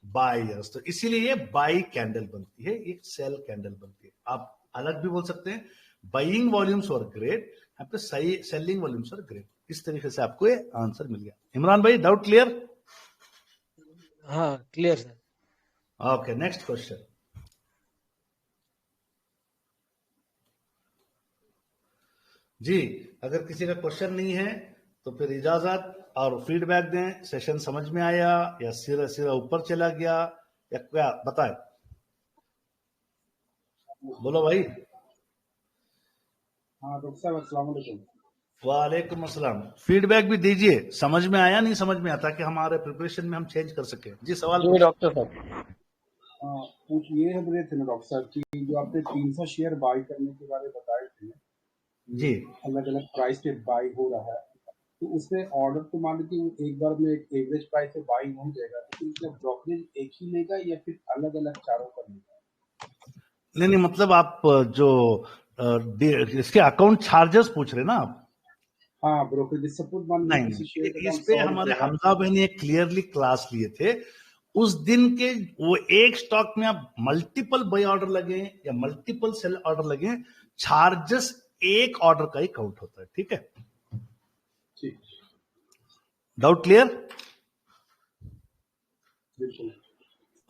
बायर्स। तो इसीलिए ये बाई कैंडल बनती है, एक सेल कैंडल बनती है। आप अलग भी बोल सकते हैं, बाइंग वॉल्यूम्स और ग्रेट, यहाँ पे सेलिंग वॉल्यूम्स और ग्रेट। इस तरीके से आपको ये आंसर मिल गया। इमरान भाई, डाउट क्लियर? हाँ clear sir. Okay, next question. जी, अगर किसी का क्वेश्चन नहीं है तो फिर इजाजत और फीडबैक दें। सेशन समझ में आया या सिरा ऊपर चला गया या क्या, बताएं। बोलो भाई। हाँ डॉक्टर साहब, अस्सलाम वालेकुम। वालेकुम अस्सलाम। फीडबैक भी दीजिए, समझ में आया नहीं समझ में आता, कि हमारे प्रिपरेशन में हम चेंज कर सके। जी सवाल डॉक्टर साहब। पूछ ये है बोले थे ना डॉक्टर साहब कि जो आपने 300 शेयर बाय करने के बारे में बताए थे जी, अलग अलग प्राइस पे बाय हो रहा है, तो उसमें ऑर्डर तो मान लीजिए एक बार में एक एवरेज प्राइस पे बाय हो जाएगा, लेकिन क्या ब्रोकरेज एक ही लेगा या फिर अलग अलग चारों का लेगा? नहीं, मतलब आप जो इसके अकाउंट चार्जेस पूछ रहे ना आप? हाँ, ब्रोकरेज सपोज मान नहीं, इस पे हमारे हमजा भाई ने क्लियरली क्लास लिए थे। उस दिन के वो एक स्टॉक में आप मल्टीपल बाय ऑर्डर लगे या मल्टीपल सेल ऑर्डर लगे, चार्जेस एक ऑर्डर का ही काउंट होता है। ठीक है, ठीक। Doubt clear? बिल्कुल।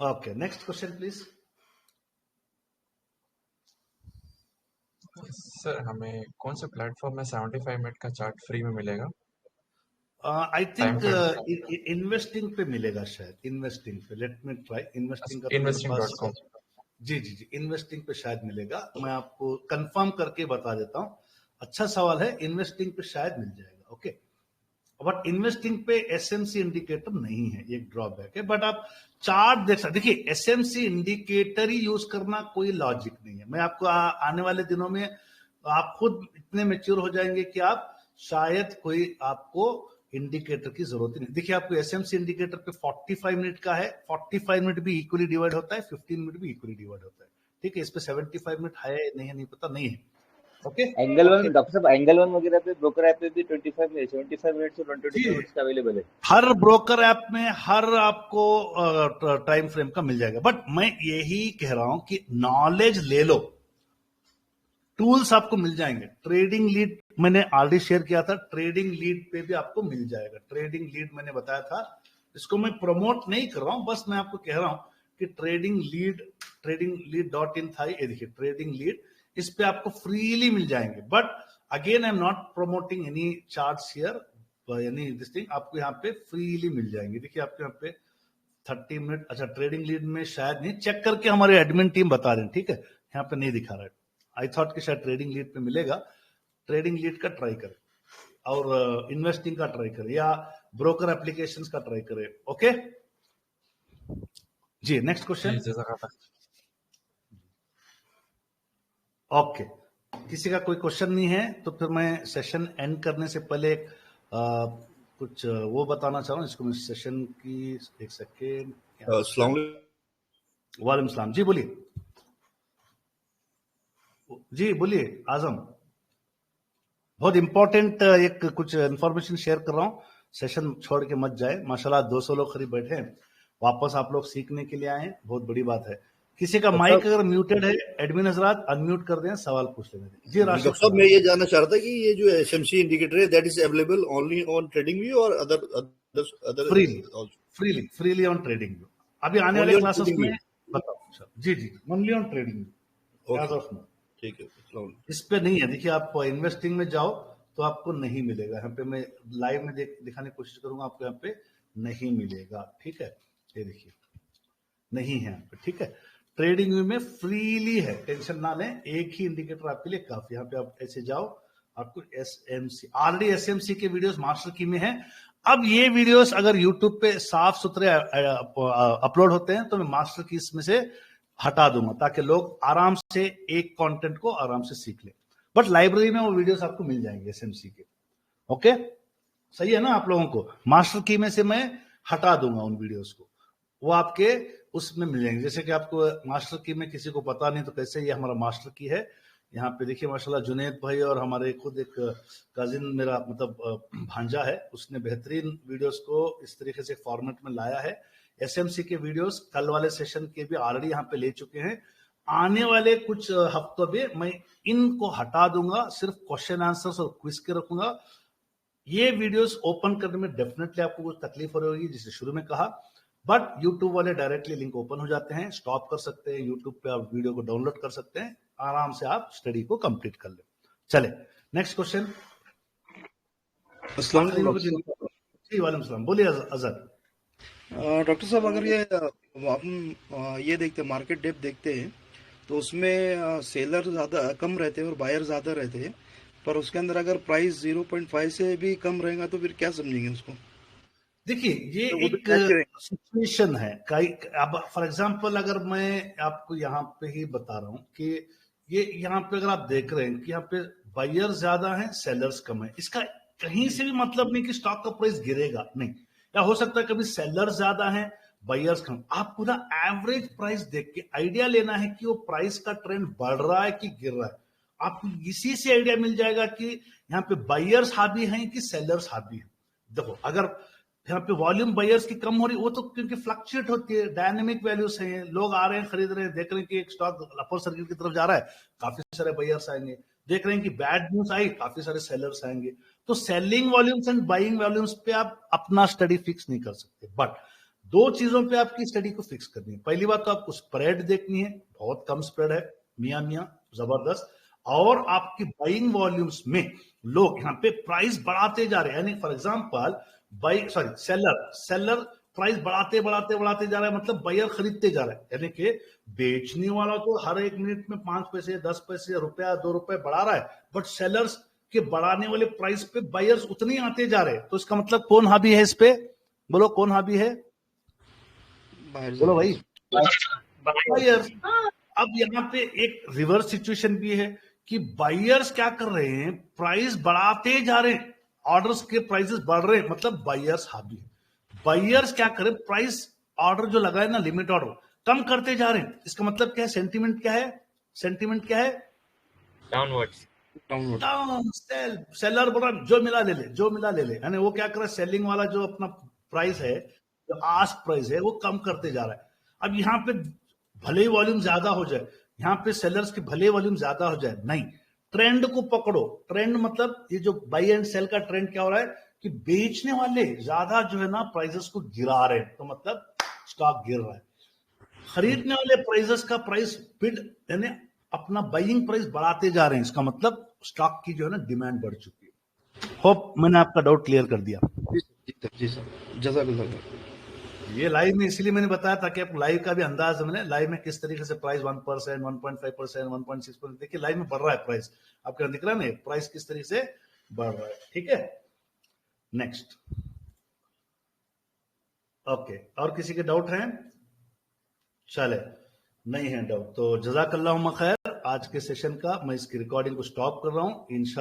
Okay, next question please. Sir, हमें कौन से प्लेटफॉर्म में 75 मिनट का चार्ट फ्री में मिलेगा? आई थिंक इन्वेस्टिंग पे मिलेगा शायद। इन्वेस्टिंग पे, लेट मी ट्राई। इन्वेस्टिंग का investing.com। जी, इन्वेस्टिंग पे शायद मिलेगा। मैं आपको कंफर्म करके बता देता हूं। अच्छा सवाल है, इन्वेस्टिंग पे शायद मिल जाएगा। ओके, बट इन्वेस्टिंग पे एसएमसी इंडिकेटर नहीं है, एक ड्रॉबैक है। बट आप चार्ट देख सकते। देखिए, एसएमसी इंडिकेटर ही यूज करना कोई लॉजिक नहीं है। मैं आपको आने वाले दिनों में आप खुद इतने मैच्योर हो जाएंगे कि आप शायद कोई आपको इंडिकेटर की जरूरत ही नहीं। देखिए, आपको एसएमसी इंडिकेटर पे 45 मिनट का है, 45 मिनट भी इक्वली डिवाइड होता है, 15 मिनट भी इक्वली डिवाइड होता है। ठीक है, इस पे 75 मिनट है नहीं पता, नहीं है। ओके, एंगल वन डॉक्टर साहब, एंगल वन वगैरह पे ब्रोकर ऐप पे भी 75 मिनट्स और 125 मिनट्स का अवेलेबल है। हर ब्रोकर ऐप में हर आपको टाइम फ्रेम का मिल जाएगा। बट मैं यही कह रहा हूं कि नॉलेज ले लो, टूल्स आपको मिल जाएंगे। ट्रेडिंग लीड मैंने ऑलरेडी शेयर किया था, ट्रेडिंग लीड पे भी आपको मिल जाएगा। ट्रेडिंग लीड मैंने बताया था, इसको मैं प्रमोट नहीं कर रहा हूं, बस मैं आपको कह रहा हूं कि ट्रेडिंग लीड.in था। ये देखिए, ट्रेडिंग लीड, इस पे आपको फ्रीली मिल जाएंगे। But again I am not promoting any charts here, यानी दिस थिंग आपको यहाँ पे फ्रीली मिल जाएंगे। देखिए, आपको यहाँ पे 30 मिनट, अच्छा ट्रेडिंग लीड में शायद नहीं, चेक करके हमारे एडमिन टीम बता रहे हैं। ठीक है, यहाँ पे नहीं दिखा रहा है। आई थॉट कि शायद ट्रेडिंग लीड पे मिलेगा। ट्रेडिंग लीड का ट्राई करें और इन्वेस्टिंग का ट्राई करें या ब्रोकर एप्लीकेशंस का ट्राई करें। ओके जी, नेक्स्ट क्वेश्चन। ओके, किसी का कोई क्वेश्चन नहीं है तो फिर मैं सेशन एंड करने से पहले कुछ वो बताना चाहूँ। इसको मैं सेशन की एक सेकेंड। वालेकुम सलाम। जी बोलिए, जी बोलिए आजम। बहुत इंपॉर्टेंट एक कुछ इंफॉर्मेशन शेयर कर रहा हूँ, सेशन छोड़ के मत जाए। माशाल्लाह 200 लोग करीब बैठे हैं, वापस आप लोग सीखने के लिए आए हैं, बहुत बड़ी बात है। किसी का माइक अगर म्यूटेड है, एडमिन हजरात अनम्यूट कर दें, सवाल पूछ लेंगे। जी राशिद डॉक्टर साहब, मैं ये जानना चाह रहा था कि ये जो एसएमसी इंडिकेटर है that is available only on TradingView और other freely on TradingView. अभी आने वाले क्लासेस में बताओ। जी जी, ओनली ऑन ट्रेडिंग व्यू, ठीक है। इस पे नहीं है। देखिए, आप इन्वेस्टिंग में जाओ तो आपको नहीं मिलेगा। यहाँ पे मैं लाइव में दिखाने की कोशिश करूंगा, आपको यहाँ पे नहीं मिलेगा। ठीक है, ये देखिए नहीं है यहाँ पे। ठीक है, ट्रेडिंग व्यू में फ्रीली है, टेंशन ना लें, एक ही इंडिकेटर आपके लिए काफी। यहाँ पे आप ऐसे जाओ, आपको एसएमसी, ऑलरेडी एसएमसी के वीडियोस मास्टर की में है। अब ये वीडियोस अगर यूट्यूब पे साफ सुथरे अपलोड होते हैं तो मैं मास्टर की इसमें से हटा दूंगा, ताकि लोग आराम से एक कंटेंट को आराम से सीख ले। बट लाइब्रेरी में वो वीडियोस आपको मिल जाएंगे एसएमसी के। ओके, सही है ना आप लोगों को? मास्टर की में से मैं हटा दूंगा उन वीडियोस को, वो आपके उसमें मिल जाएंगे। जैसे कि आपको मास्टर की में किसी को पता नहीं तो कैसे, ये हमारा मास्टर की है। यहाँ पे देखिए माशाल्लाह जुनैद भाई और हमारे खुद एक कजिन, मेरा मतलब भांजा है, उसने बेहतरीन वीडियोस को इस तरीके से फॉर्मेट में लाया है। एसएमसी के वीडियोस कल वाले सेशन के भी ऑलरेडी यहाँ पे ले चुके हैं। आने वाले कुछ हफ्तों में मैं इनको हटा दूंगा, सिर्फ क्वेश्चन आंसर्स और क्विज के रखूंगा। ये वीडियोस ओपन करने में डेफिनेटली आपको कुछ तकलीफ हो रही होगी, जिसे शुरू में कहा, बट यूट्यूब वाले डायरेक्टली लिंक ओपन हो जाते हैं, स्टॉप कर सकते हैं, यूट्यूब पे आप वीडियो को डाउनलोड कर सकते हैं, आराम से आप स्टडी को कंप्लीट कर ले। चले नेक्स्ट क्वेश्चन। जी वालेकुम सलाम, बोलिए अजहर। डॉक्टर साहब, अगर हम ये देखते हैं, मार्केट डेप्थ देखते हैं, तो उसमें सेलर ज्यादा कम रहते हैं और बायर ज्यादा रहते हैं, पर उसके अंदर अगर प्राइस 0.5 से भी कम रहेगा तो फिर क्या समझेंगे उसको? देखिए, ये तो एक सिचुएशन है। अब फॉर एग्जांपल अगर मैं आपको यहाँ पे ही बता रहा हूँ कि ये यहाँ पे अगर आप देख रहे हैं कि यहाँ पे बायर ज्यादा हैं, सेलर्स कम है, इसका कहीं से भी मतलब नहीं कि स्टॉक का प्राइस गिरेगा, नहीं। या हो सकता है कभी सेलर ज्यादा है, बायर्स कम। आपको ना एवरेज प्राइस देख के आइडिया लेना है कि वो प्राइस का ट्रेंड बढ़ रहा है कि गिर रहा है। आपको इसी से आइडिया मिल जाएगा कि यहाँ पे बायर्स हावी हैं कि सेलर्स हावी हैं। देखो, अगर यहाँ पे वॉल्यूम बायर्स की कम हो रही, वो तो क्योंकि फ्लक्चुएट होती है, डायनेमिक वैल्यूज हैं, लोग आ रहे हैं, खरीद रहे हैं, देख रहे हैं कि एक स्टॉक अपर सर्किट की तरफ जा रहा है, काफी सारे बायर्स आएंगे। देख रहे हैं कि बैड न्यूज आई, काफी सारे सेलर्स आएंगे। तो selling volumes and buying volumes पे आप अपना स्टडी फिक्स नहीं कर सकते, बट दो चीजों पे आपकी स्टडी को फिक्स करनी है। पहली बात तो आपको स्प्रेड देखनी है, बहुत कम स्प्रेड है, मियां जबरदस्त। और आपकी बाइंग वॉल्यूम्स में लोग यहाँ पे प्राइस बढ़ाते जा रहे हैं, यानी फॉर एग्जाम्पल सेलर प्राइस बढ़ाते जा रहा है, मतलब बायर खरीदते जा रहा है, यानी कि बेचने वाला तो हर एक मिनट में 5 पैसे 10 पैसे रुपया 2 रुपए बढ़ा रहा है, बट सेलर्स के बढ़ाने वाले प्राइस पे बायर्स उतने ही आते जा रहे हैं। तो इसका मतलब कौन हावी है इस पे? बोलो कौन हावी है? बोलो भाई, बायर्स। अब यहाँ पे एक रिवर्स सिचुएशन भी है कि बायर्स क्या कर रहे हैं, प्राइस बढ़ाते जा रहे हैं, ऑर्डर्स के प्राइसेस बढ़ रहे हैं, मतलब बायर्स हावी है। बायर्स क्या करें, प्राइस ऑर्डर जो लगाए ना, लिमिट ऑर्डर कम करते जा रहे हैं। इसका मतलब क्या है, सेंटीमेंट क्या है? सेंटीमेंट क्या है? Downwards, down. सेलर बोल रहा जो मिला ले ले, यानी वो क्या कर रहा है, सेलिंग वाला जो अपना प्राइस है, जो आस्क प्राइस है, वो कम करते जा रहा है। अब यहाँ पे भले ही वॉल्यूम ज्यादा हो जाए, यहाँ पे सेलर्स की भले वॉल्यूम ज्यादा हो जाए, नहीं, ट्रेंड को पकड़ो। ट्रेंड मतलब ये जो बाई एंड सेल का ट्रेंड क्या हो रहा है कि बेचने वाले ज्यादा जो है ना प्राइसेस को गिरा रहे हैं, तो मतलब स्टॉक गिर रहा है। खरीदने वाले प्राइसेस का प्राइस बिड यानी अपना बाइंग प्राइस बढ़ाते जा रहे हैं, इसका मतलब स्टॉक की जो है ना डिमांड बढ़ चुकी है। होप मैंने आपका डाउट क्लियर कर दिया। जी सर, जज़ाकल्लाह। ये लाइव में इसलिए मैंने बताया ताकि आप लाइव का भी अंदाज मिले, लाइव में किस तरीके से प्राइस 1%, 1.5%, 1.6%, देखिए लाइव में बढ़ रहा है प्राइस, आपको दिख रहा है ना प्राइस किस तरीके से बढ़ रहा है। ठीक है, नेक्स्ट। ओके, और किसी के डाउट हैं? चले, नहीं है डाउट तो जज़ाकल्लाह खैर। आज के सेशन का मैं इसकी रिकॉर्डिंग को स्टॉप कर रहा हूं। इंशाल्लाह